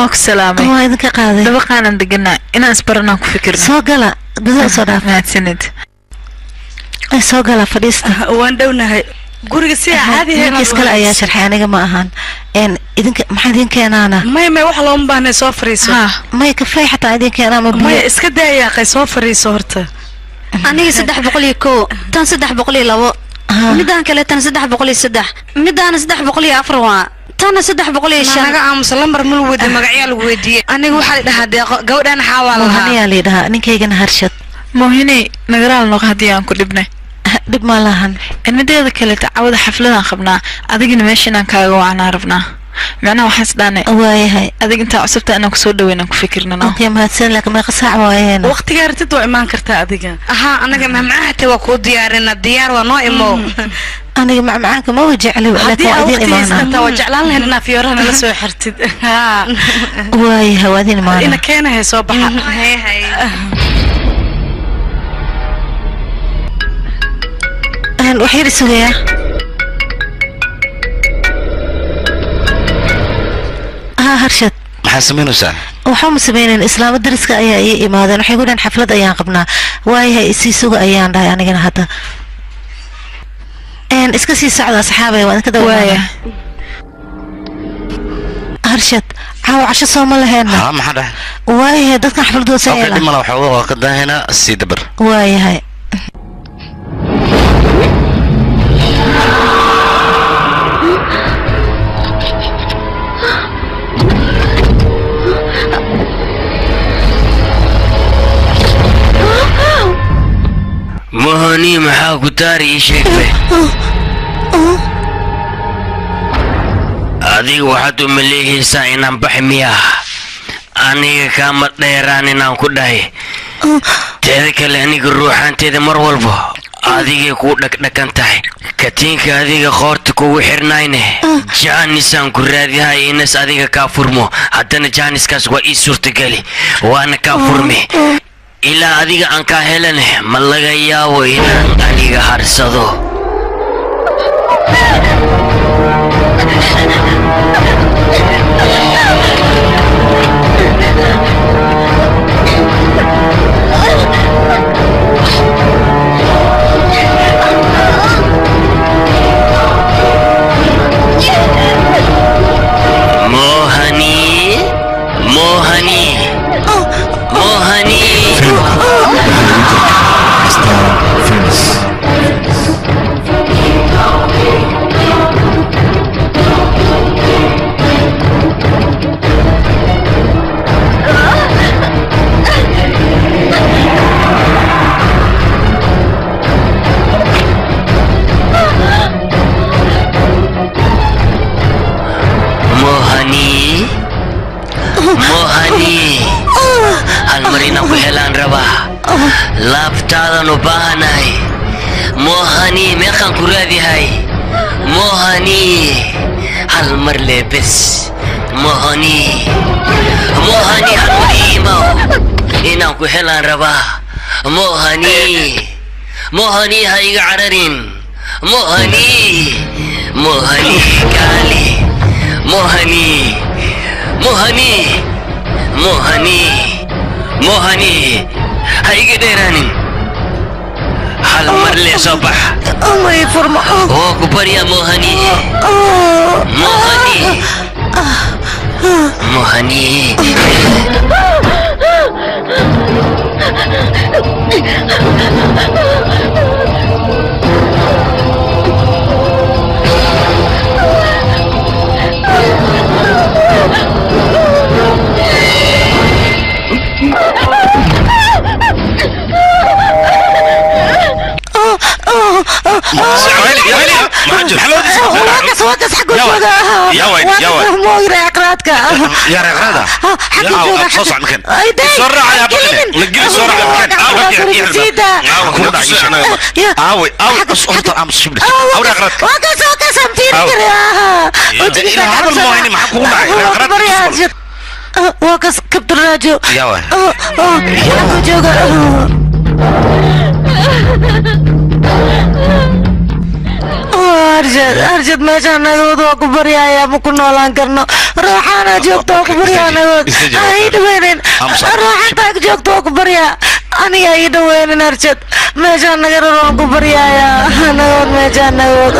واك سلامي waa idinka qaaday dabaqaanan deganaa inaan isbaranaan ku fikirno soo gala gudaha soo dhaaf mahadsanid soo gala fadhiista waan dhownahay guriga si caadi ah iskala ayaa sharxay aniga ma ahan idinka maxaa idin keenaana may wax loo baahnay soo fariiso may kafay xataa idin keenaa ma may iska daayaqay soo fariiso horta aniga 301 tan 302 midaan kale tan 303 midaan 304 waa tan 305 naga aamus lambar mul wada magacyo lagu weydiiyay aniga waxa dhahaa deeqo gabadhan xawaal lahaa haniya leedaha ninkaygana harshad moohinay nagaraal noq hadii aan ku dhibnay dhib ma lahan mideeda kale taawada xafladan qabnaa adigina meeshan aan kaaga wacnaa rabnaa macna waxaas dhaanay waayahay adig inta cusubta inaan ku soo dhaweynaa ku fikirnaa okay mahadsan laakiin ma qasaac waayeen waqtiga artid waa imaan kartaa adiga aha anaga macmacaata waa ku diyaarina diyaar waa noo imo aniga macmacaanka ma wajecli laakiin adin imaana waa jeclaan lahayd inaa fiyoraha la soo xirtid waayahay waa adin imaana ina keenahay soo baxa hay hay waxay risugayaa harshad maxaa samaynaysaa waxaa ma sameyneen islaamo dariska ayaa ii imaadeen waxay ku dhahan xaflad ayaan qabnaa waayahay isii suga ayaan dhahay anigana hadda iska sii socda asxaabay waan ka dawaaya harshad caawa casho soo ma laheena haa maxaa dhahay waayahay dadkan xafladooda sa okay dhimana waxooga ka daahina sii dabar waayahay مهني محاك تاري شيكبه هذه واحد مليه ساينا بحمية أنا كامت ديراني نام كداي تذكر لأني الروحان تذي مرولبو هذه كودك دكانتاي كتينك هذه خورتك وحرناينه جانسان كرادي هاي الناس هذه كافرمو حتى جانس كاس وإيسور تقالي وأنا كافرمي ilaa adiga aan ka helane ma laga yaabo inaan aniga harsado laabtaadaan u baahanahay moohani meeqaan ku raadihay moohani hal mar lee bes moohani hal mar iimaw inaan ku helaan rabaa moohani ha iga cararin moohani gaali moohani هاي قدرانين حال مرلي صباح الله يفرمه هو كبر يا موهني وكس حق يا وين مو يا قراتك يا رغاده يا صوص عن مكان بسرعه يا بكني لقي بسرعه يا مكان صوت عم شبلك او رغاده وكس امتيني يا هذا المهم ما حكوا معي وكس كبت الراجو يا وين يا جوجا أرجد ما كان نقود وكبريا يا مكنولان كرنا روحانا جوكتو وكبريا نقود هاي دوينين روحان تاك جوكتو وكبريا أنا هاي دوينين أرجد ما كان نقود وكبريا يا نقود ما كان نقود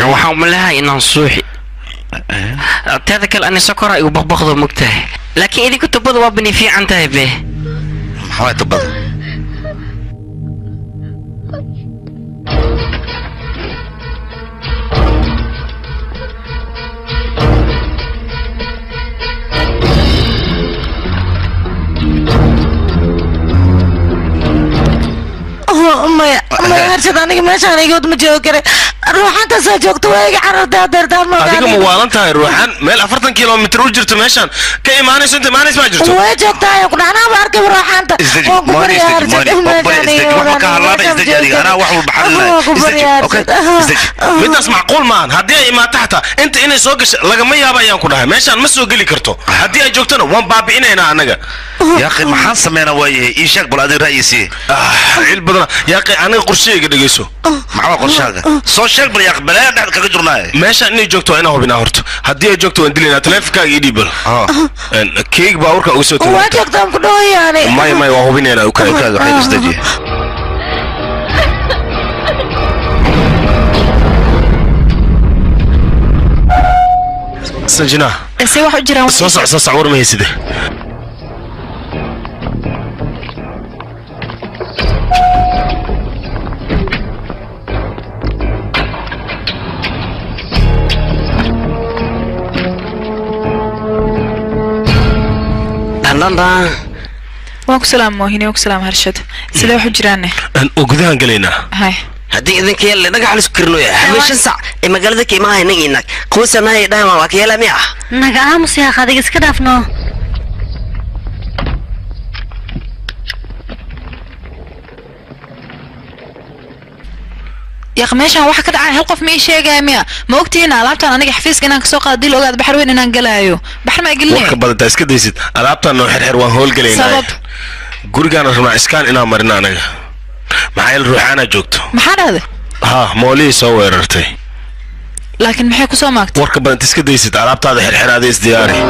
waxaan umaleeyahay inaan suuxi teeda kale ani sokora igu baqbaqdo mogtahay laakiin idinku tubada waa bani fiican tahay be maxaa tubada ما أرشد أنا ما شان يقود مجوكر روحان تسجوك تويج عرض هذا دام adiga ma waalan tahay ruuxan meel 40 kilomitir u jirto meeshan ka iimaanayso inta maanis ma jirto way joogtaa kuna ana barkay ruuxan ta midaas macquul maan haddii ay imaato xataa inta inay soo gasho lagama yaabo ayaan ku dhahay meeshaan ma soo geli karto haddii ay joogtana waan baabi'inaynaa anaga يا أخي ما حنسى منا وياه إيشك بلادي رئيسي عيل بدنا يا أخي أنا قرشيك دقيسو معه قرشاك سو شك بل يا أخي بلا ده كجرنا ماشي إني جوكتو أنا هو بناهرت هدي جوكتو عندنا تلف كايدي بل كيك باورك أو سوتو ما جوكتو كده يعني ما وهو بيني أنا وكذا كذا حين استجي سجنا سي واحد جرا صوص عور ما يسده واكو سلام موهيني واكو سلام هرشد سيدا وحو جيرانه وقدان قلينا هاي هدي إذن كيال نجح على سكرنو يا حميش ساعة إما قال ذكي ما هي نجينك خوسة ما هي دائما وكيلا مياه نجا عامس يا خادق اسكدافنو يا أخي ماشي واحد كده هل قف مي شيء جامع ما وقتي هنا لعبت أنا حفيز كنا كسوق دي لو قاعد بحر وين أنا نقلايو بحر ما يقلني وقت بدأت أسكت ديسيت لعبت أنا حر وان هول قلينا سبب قرقنا رمع إسكان إنا مرنا أنا معي الروحانة جوكتو محل هذا ها مولي سوى ررتي لكن محي كسو ماكت وقت بدأت أسكت ديسيت لعبت هذا حر هذا إزدياري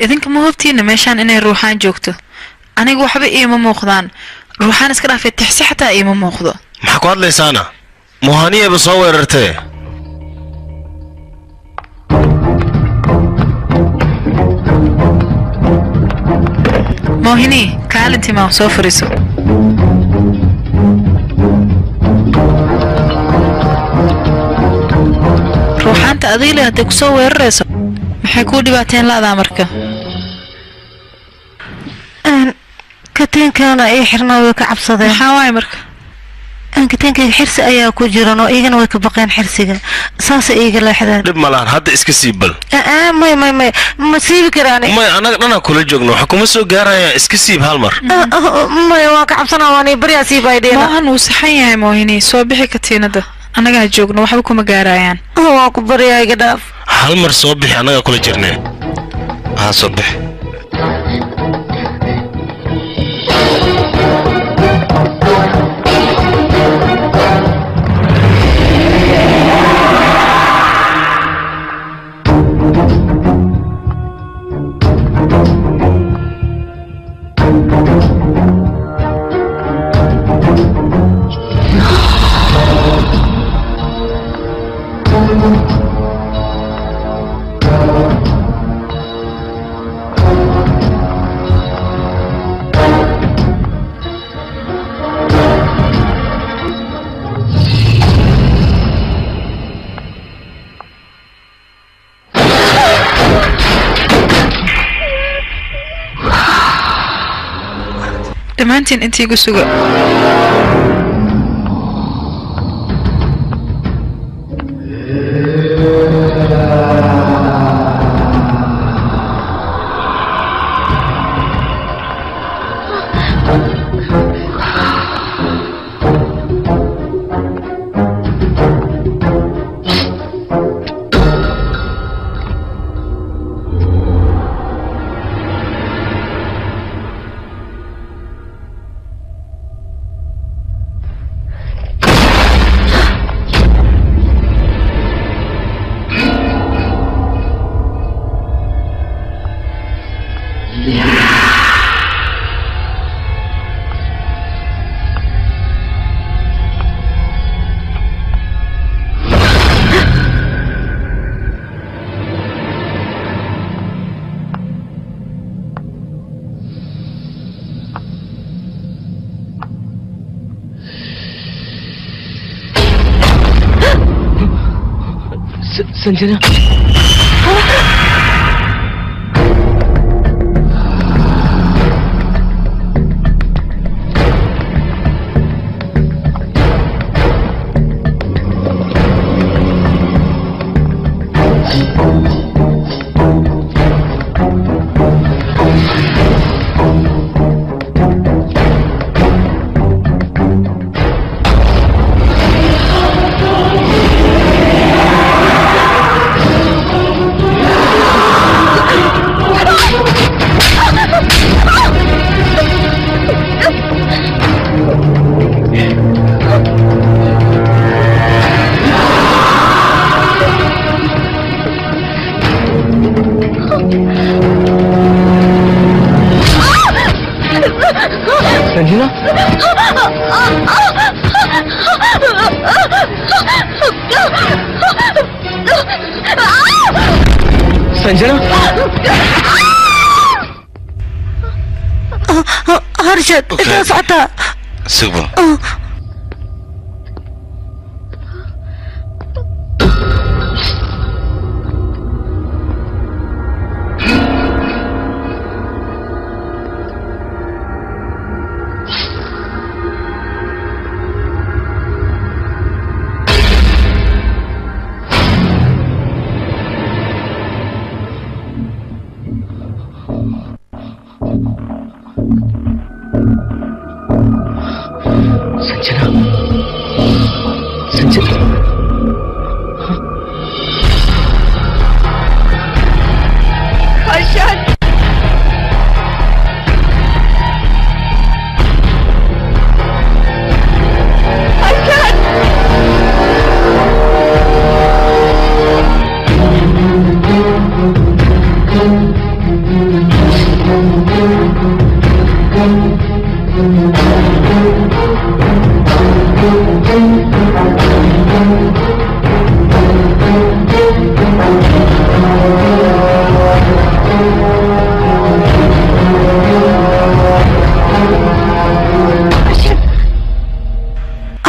idinka ma hubtiina meeshaan inay ruuxaan joogto aniga waxba iima muuqdaan ruuxaan iska dhaafay tixsi xataa iima muuqdo maxaa ku hadlaysaana muhaniyaba soo weerartee moohini kaalintii maa soo fariiso ruuxaanta adiile hadday ku soo weerarayso maxay kuu dhibaateen la'daa marka kateenkaana ay xirnaa way ka cabsadeen maxaa waaye marka kateenkayga xirsi ayaa ku jiran oo iyagana way ka baqeen xirsiga saasa iiga leexdeen dhib ma lahan hadda iska sii bal may ma siibi karaani may anaga dhanaa kula joogno waxa kuma soo gaaraya iska siib hal mar may waan ka cabsanaa waan baryaa siibay dheena maahan uu saxan yahay moohini soo bixi katiinada annagaa joogno waxba kuma gaarayaan waan ku baryaa iga dhaaf hal mar soo bixi annaga kula jirnee ها صبح dhammaantiin intii igu suga Sanjana संजना संजना हर्षद इतना साता سيبه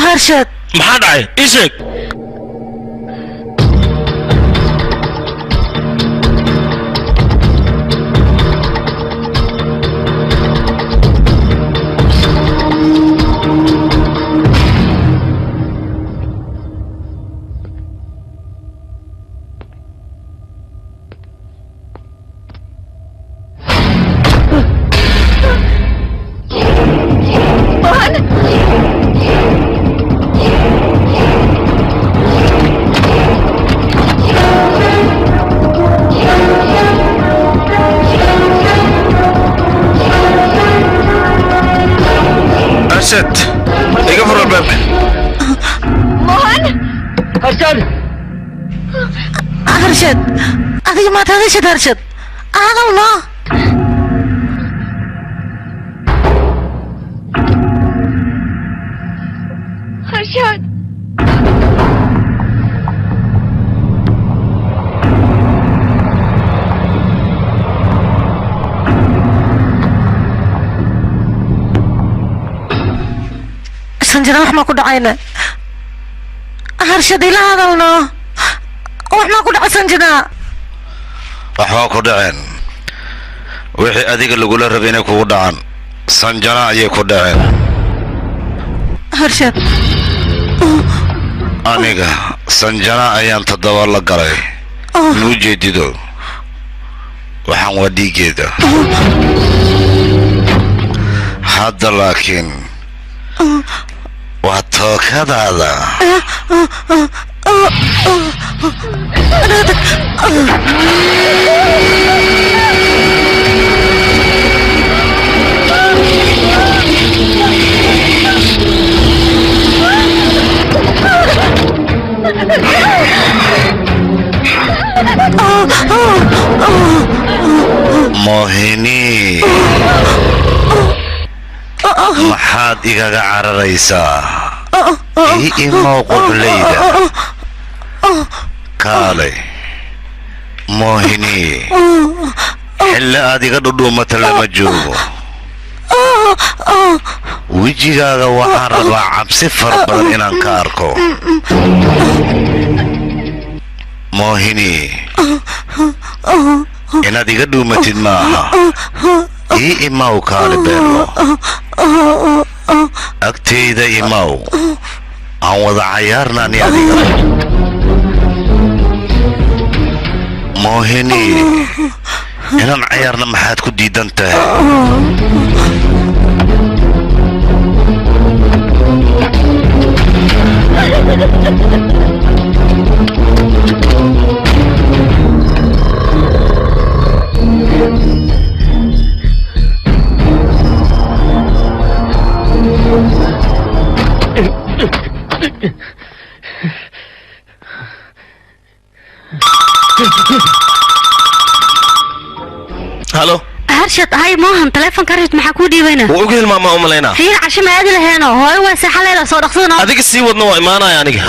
Harshad maxaa dhacay ii sheeg iga fur albaabka mohan harshad harshad adiga maad hadashad harshad hadal no harshad sanjana wax ma ku dhacayna harshad ila hadalno wax ma ku dhacay sanjana waxbaa ku dhaceen wixii adiga lagula rabay inay kugu dhacaan sanjana ayay ku dhaceen harshad aniga sanjana ayaan toddoba la galay muu jeedido waxaan waa dhiiggeeda hadda laakiin waa tookadaada mohini maxaad igaga cararaysaa ii imow qoblayda kaalay mohini xilli aad iga dhudhuumata lama joogo wejigaaga waxaan rabaa cabsi fara badan inaan ka arko mohini inaad iga dhuumatid maaha ii imaw kaali beelo agtayda imaw aan wada cayaarnaani adiga mohini inaan cayaarna maxaad ku diidan tahay هلو هرشت هاي موهن تليفون كارت maxaa ku dhiibayna wuu ugu hilmaamaa u malaynaa fiir casho ma aadi laheeno hooyo waa saxaleeda soo dhaqsano adiga sii wadna waa imaanaya aniga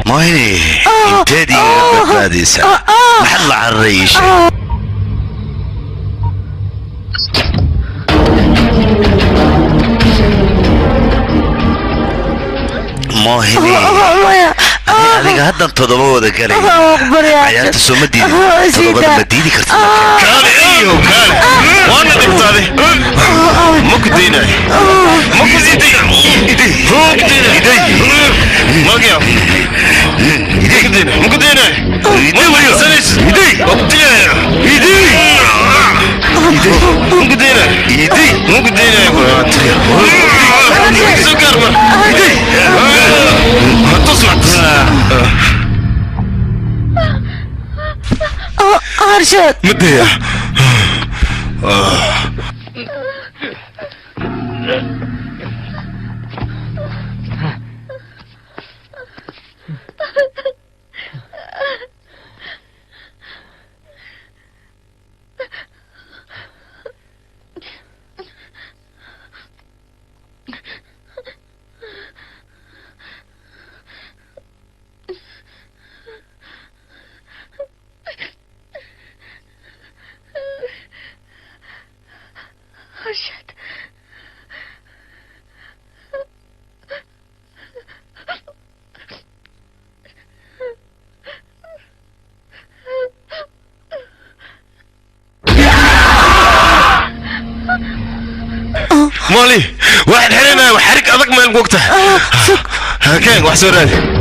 mohini inteed igaga badbaadaysaa maxaad la cararayisha mohini adiga haddan todoba wada galay cayaarta soo ma diidin todobada ma diidi karta kaale iyo kaale waana dhibtaade ma ku daynay ma ku siitay magya ma ku daynay ma sanis ma ku daynay ma ku daynay ma ku daynay سكر أرشد مدية أرشد مالي واحد حرينا وحرك أذك ما الوقته هكذا وحسن رادي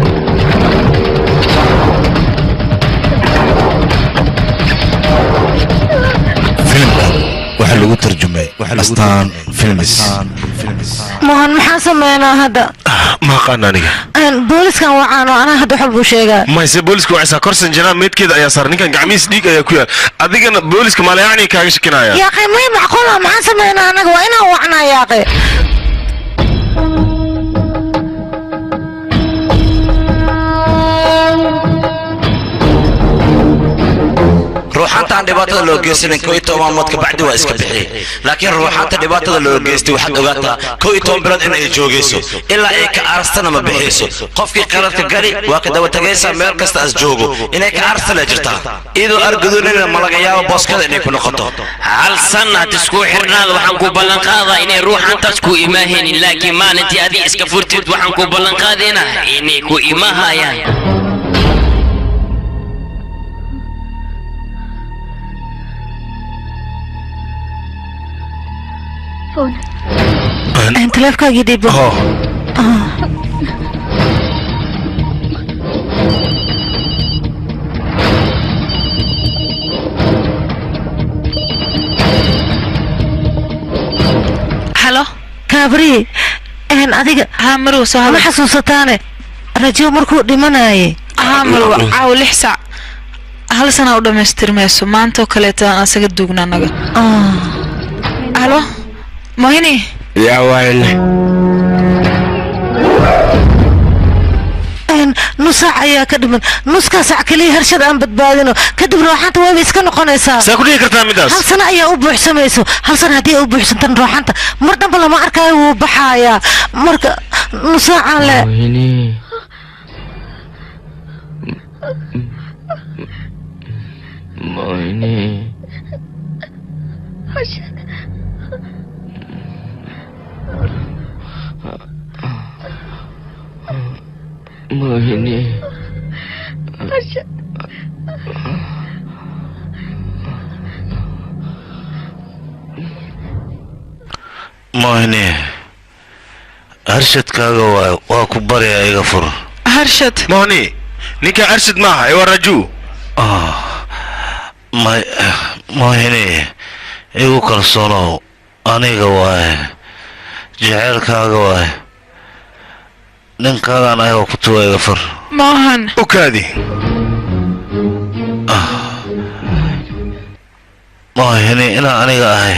waxaa lagu tarjumay astaan films mohan maxaa sameynaa hadda ma aqaan aniga booliskan wacaan oo anaa hadda wax walbuu sheegaa mayse booliska wacaysaa korsan janaa meedkeeda ayaa saaran ninkan gacmihiis dhiig ayaa ku yaal adigana booliska maalayacni kaaga shakinaya yaaqe may macquula maxaan sameynaa anaga waa inaan wacnaa yaaqe ruuxaantaan dhibaatada loo geysanin koo iyo toban maalmood ka bacdi waa iska bixiyey laakiin ruuxaanta dhibaatada loo geystay waxaad ogaataa koo iyo toban bilood in ay joogayso ilaa ay ka aarastana ma bixiyso qofkii qaladka gali waa ka daba tagaysaa meel kasta as joogo inay ka aarasta la jirtaa iyadoo argudunina ma laga yaabo booskada inay ku noqoto hal sanad isku xirnaada waxaan ku ballan qaadaa inay ruuxaantaas ku imaahaynin laakiin maalintii adiga iska furtid waxaan ku ballan qaadaynaa inay ku imaahayaan تلفكاagii dhiibo halo kaabri adiga haa marwo soo ma xasuusataane rajo markuu dhimanayay haa marwo caaw 6 saac hal sana u dhamaystirmayso maanta oo kaleeto aan asaga duugna anaga halo mohini يا ويل نص ساعة يا كدمن نص ساعة كلي هرشد أم بدبادينه كدب روحانته وين يسكن قنيسا سأقولي كرتنا مدرس هل سنة يا أبو حسام يسو هل سنة هدي أبو حسام تن روحانته مرة بلا ما أركا وبحايا مرة نص ساعة لا مويني موهني موهني هرشد كاغا واكو بريا ايغا فر هرشد موهني نيكا هرشد معها ايوا رجو ما موهني ايغو كالسونو انيغا واي جعل كاغا واي ninkaagaan ayagoo ku tuwayga far maahan ukaadi maahini inaa aniga ahay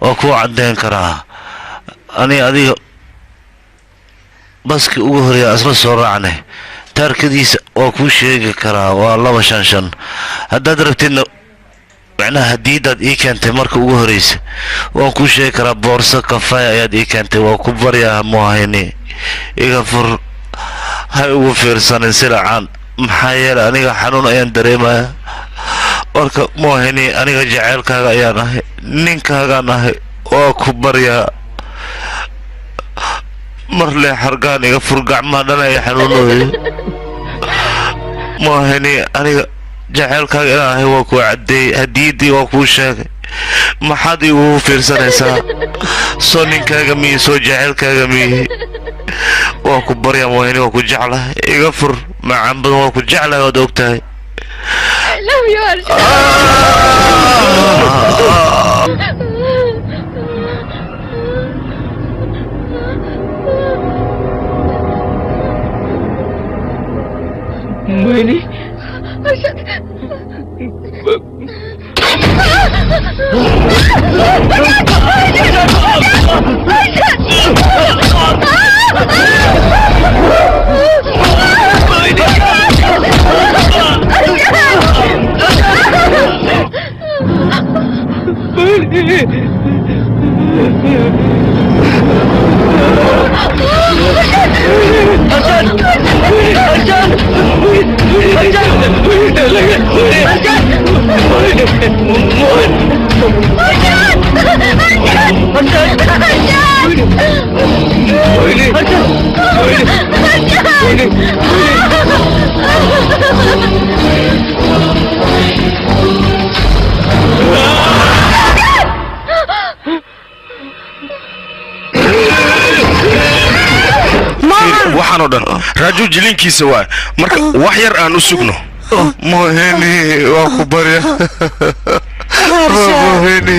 waa kuu caddayn karaa adiga baskii ugu horeeya isla soo raacnay taarkadiisa waa kuu sheegi karaa waa 255 haddaad rabtidna macnaha hadiidaad ii keentay marka ugu horeysa waan kuu sheegi karaa boorso kafay ayaad ii keentay waa ku baryaa maahini iga fur hay ugu fiirsanin silacaan maxaa yeelay aniga xanuun ayaan dareemaya marka moohini aniga jaceylkaaga ayaan ahay ninkaagaan ahay waa ku baryaa mar lee xargaan iga fur gacmaha dhan ay xanuunooyo moohini aniga jaceylkaaga inaan ahay waa kuu caddeeyey hadiidii waa kuu sheegay maxaad igu fiirsanaysaa soo ninkaaga miyi soo jaceylkaaga miyi waa ku baryaa moohini waa ku jeclahay iga fur macaan badan waa ku jeclahay waad ogtahay مويني waxaan oo dhan raajo jilinkiisa waa marka wax yar aan u sugno mohini waa ku barya mohini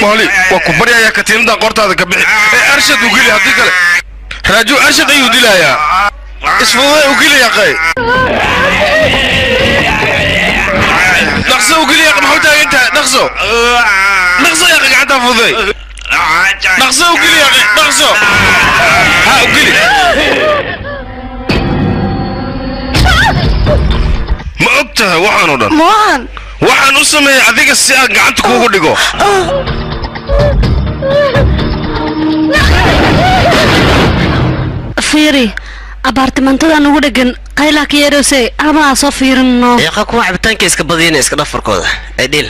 مالي وكبريا يا كتير ده قرط هذا كبير أرشد وقولي هذيك راجو أرشد أيو دي لا يا اسمه وقولي يا أخي نقصه وقولي يا أخي محمود أنت نقصه يا أخي قاعد أفضي نقصه وقولي يا أخي نقصه ها وقولي ما أبتها وحن ولا waxaan u sameeyay adiga si aan gacanta kuugu dhigo fiiri abaartimantadan ugu dhagan qayla ka yeerosay ama soo fiirino yaqa kuwa cabitaanka iska badiyeen iska dhafarkooda ay dhil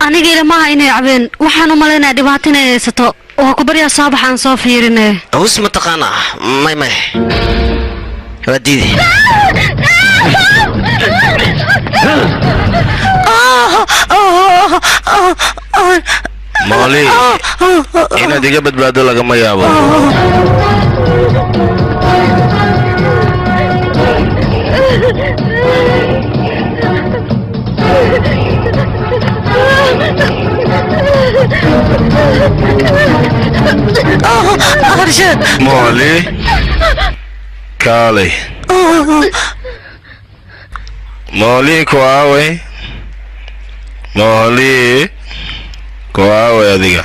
aniga ilmaha inay cabeen waxaan u maleynaa dhibaato inay haysato oo ku baryaa saabaxaan soo fiirinay awis ma taqaana may wadidi مالي إنا ديجا بدبادو لغا ما يابو أرشد مالي كالي مالي كواوي مالي كواوي يا ديجا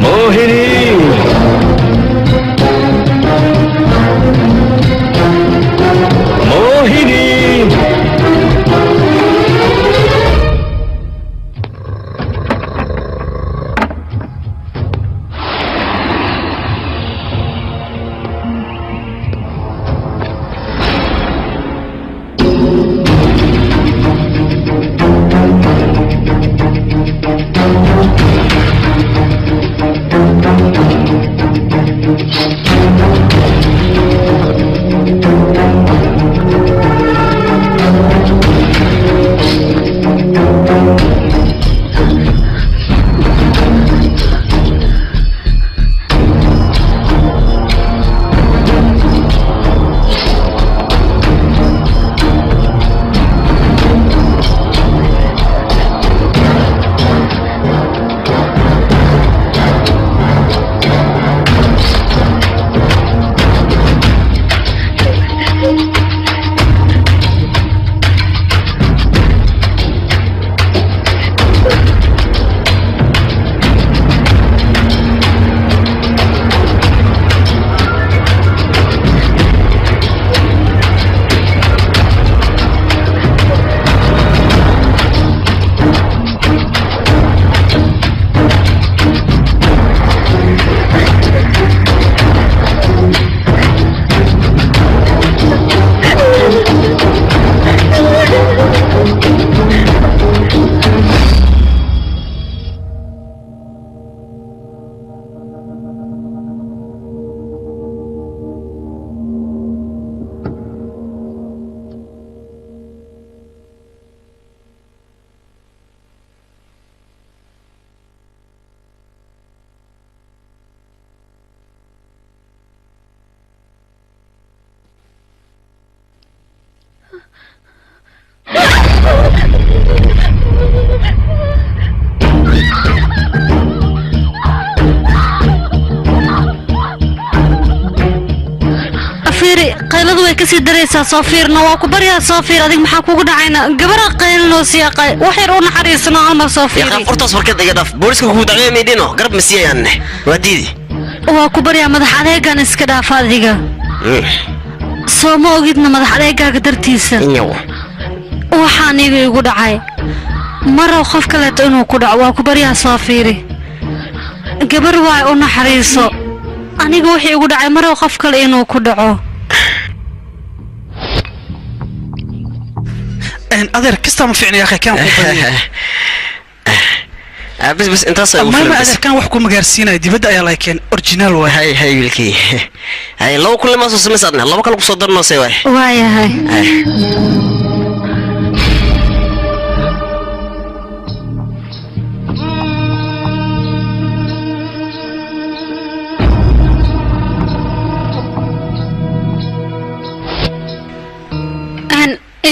موهني موهني qayladu way ka sii dareysaa soo fiirna waa ku baryaa soo fiir adig maxaa kugu dhacayna gabara qaylnoo siyaaqay wax yar u naxariisno ama soo fiir yaqaan furtaas warkad iga dhaf booliska kugu dacay meedino garab masiyaanne waa diidi waa ku baryaa madax adeegan iska dhaaf adiga soo ma ogidna madax adeegaaga dartiisa waxaan igu dhacay maro qof kaleeto inuu ku dhaco waa ku baryaa soo fiiri gabar waa u naxariiso aniga wixii igu dhacay maro qof kale inuu ku dhaco أدر كستم فيعني يا أخي كم بس انت اصلا ما اذا كان wax ku magaarsiinay dibadda ayaa laakeen original way hay wilkii hay law kulli ma soo sameysana laba kale ku soo darno say way waayahay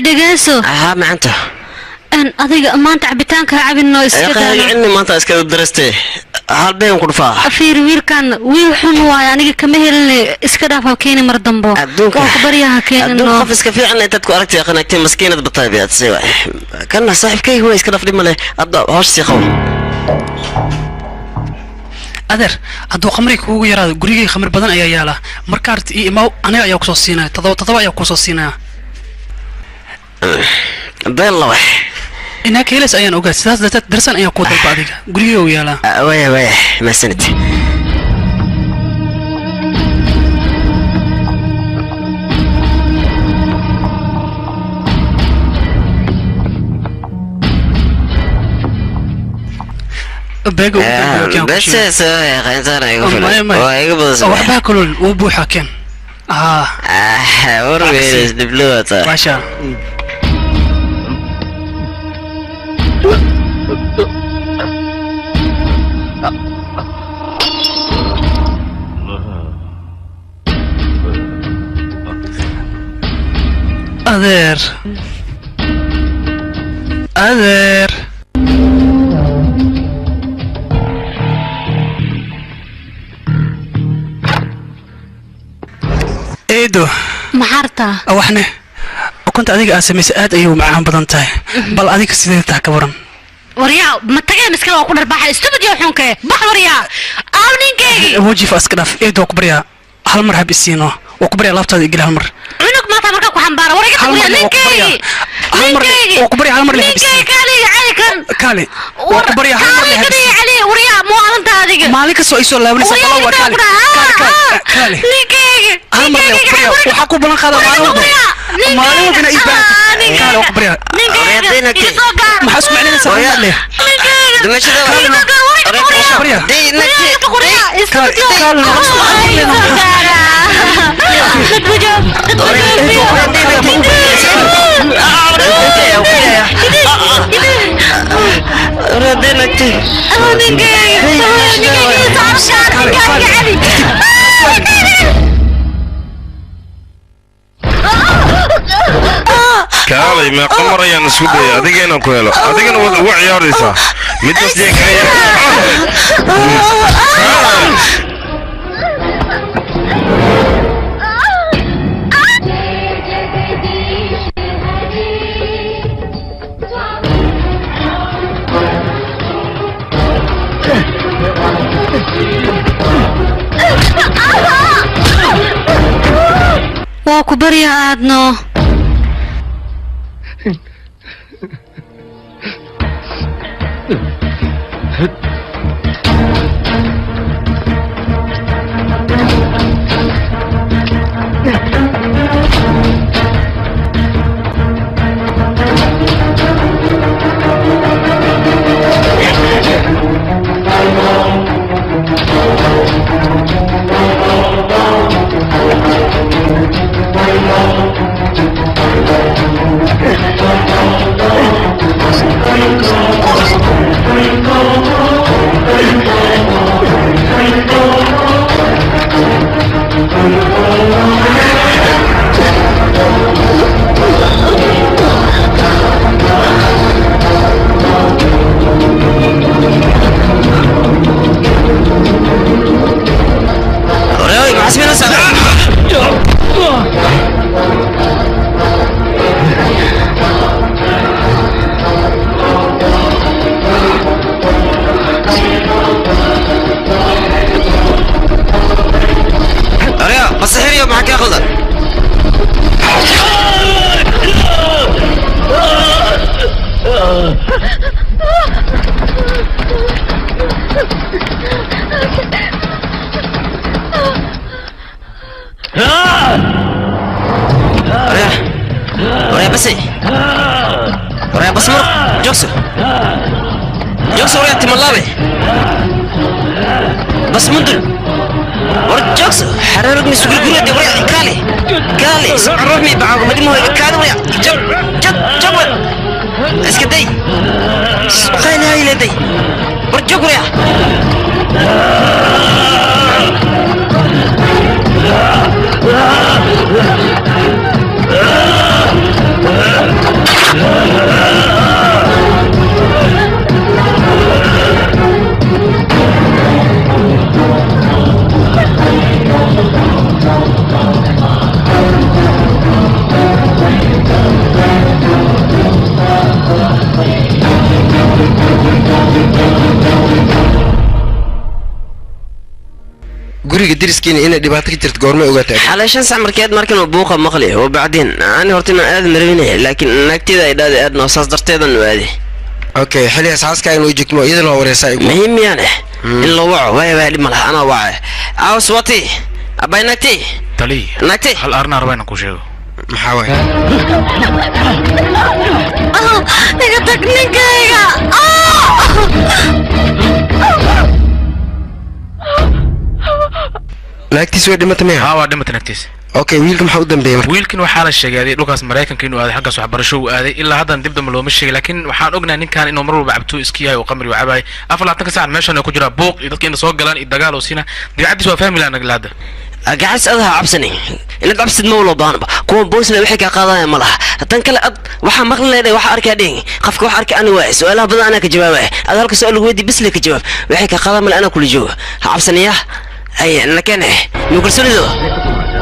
dhageyso maanta adiga maanta cabitaanka cabinno iska daa inni maanta iska darastay hal been ku dhufaa afiir wiilkan wiil xun waay aniga kama helin iska dhaaf halkeeni mar dambo waa ku bariyaha keenno qof iska fiican ay dadku aragtay qanagtay maskiinad bataabiyaad say kana saaxiibkay waa iska dhaaf dhimale adda hoosh si qaw adeer hadduu khamri kuugu yaraado gurigay khamri badan ayaa yaala markaart ii imaw aniga ayaa ku soo siinaya todoba ayaa ku soo siinaya bella way إنك هيلس أيان أوجد ساس درسان أيان قوة البعضية قريه ويالا ويا ما سنت بس يا خنزانة يقول وحبها كلول وبوحة كان وربي دبلوة ما شاء أذير إيدو محارتا أوحنا وكنت أديك أسميس آد أيوه معاهم بدنتاي بل أديك سيدتها كبرن وريا ما تجي مسكين وأقول البحر استبدي وحنك بحر وريا أونينكي وجي فاسكناف إيدو كبريا هل مرحب السينو وكبريا لابتها يجي هالمر عنك ما تمرك وحنبارة وريا كبريا لينكي وكبريا هالمر اللي لينكي كالي وكبريا هالمر اللي كالي علي وريا مو أنت هذيك مالك سوي سؤال لا ونسى الله وكالي كالي لينكي هالمر اللي وكبريا وحكوا بلان خذا معلومة بنا إيبان كالي وكبريا ما حسوا علينا سؤال ليه دمشق كبريا كالي ما قمر يا نسودي أدينا كويلو أدينا وعي ياريسا متوس ديك واكو بريا عادنا جوكس وريت ملابي بس مدل ورد جوكس حرارة سوق الجرية دي وريا كالي روحني بعض ما دي مو كالي وريا جب اسكتي خاين هاي لدي ورد جوك وريا guriga diriskiina inay dhibaato ka jirto goorma ogaatay xalashan samarkeed markan uu buuqa maqli oo bacdin aan hortina aad marwinay laakiin naagtida ay dhaad aad noosaas darteedan waadi okay xiliya saaska inuu jigmo iyadana waa wareysay muhiim yaane in la waco way way malaha ana waca aws wati abay naagti tali naagti hal arna rabana ku sheego maxaa way niga tagninkayga naagtiis way dhimatay miya waa dhimatay naagtiis okay wiilka maxaa u dambeeyay marka wiilkan waxaa la sheegay dhulkaas Mareykanka inuu aaday xaggaas waxbarasho uu aaday ilaa hadda dib dambe looma sheegay laakiin waxaan ognahay ninkan inuu mar walba cabto iska yahay oo qamri u cabay 24 saac meeshan ku jira buuq iyo dadka inta soo galaan iyo dagaal oo siina dibacdiis waa fahmi laana galaada agaas adaha cabsani inaad cabsid ma wala baanba kuwa boosna waxay ka qaadayaan malaha tan kale ad waxa maqli leedahay waxa arkay dhing qofka waxa arkay aniga waa su'aalaha badan ana ka jawaabay ad halka su'aal ugu weydi bisle ka jawaab waxay ka qaadaan mal ana kula jooga cabsaniya أي أنا كنه يقول سوليدو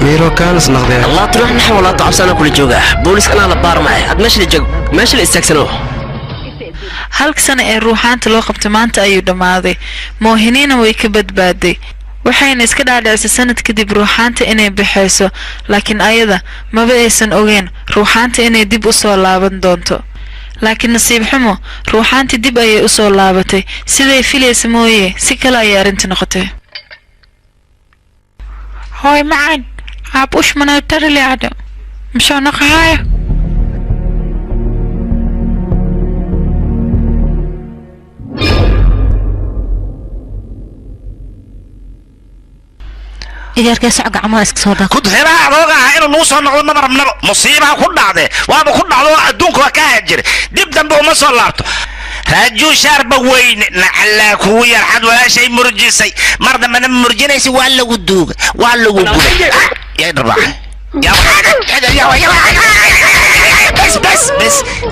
ميرو كان صنعه الله تروح نحو ولا تعبسنا كل جوجا بوليس أنا لبار معي هاد ماشي الجو ماشي الاستكسنو هل كسنة الروحان تلوقف تمانت أيو دماغي موهنين ويكبد بادي waxayna iska dhaadhacay sanad kadib ruuxaanta inay bixayso laakiin ayada maba aysan ogeyn ruuxaanta inay dib u soo laaban doonto laakiin nasiib xumo ruuxaanta dib ayay u soo laabatay siday filaysa mooyee si kale ay arrinta noqotay هاي معن عبوش من التر اللي عدا مشان نقهاية إذا ركز عق عماسك صودا كنت هنا روقة إنه نوصل نقول نمر من مصيبة كل عده وأنا كل عده أدونك وكاجر دبدا بومس اللابتو راجو شارب وين نعلا كوير حد ولا شيء مرجسي مرضى من مرجنيسي ولا ودوق ولا ودوق يا دربح يا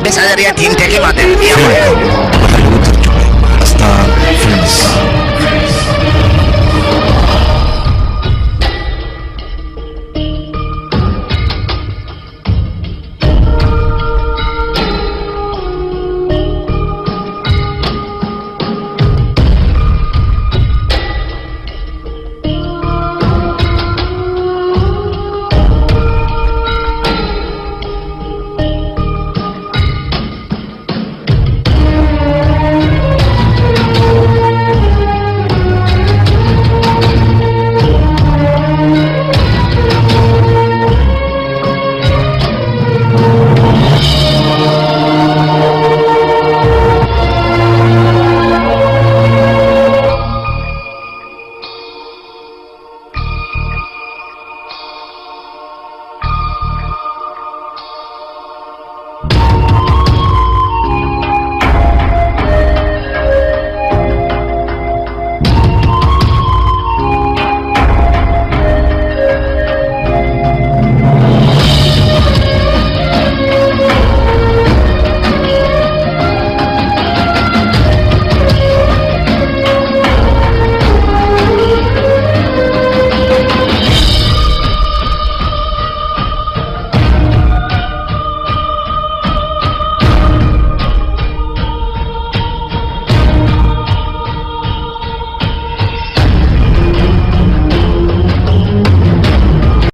بس هذا رياتي انت كيف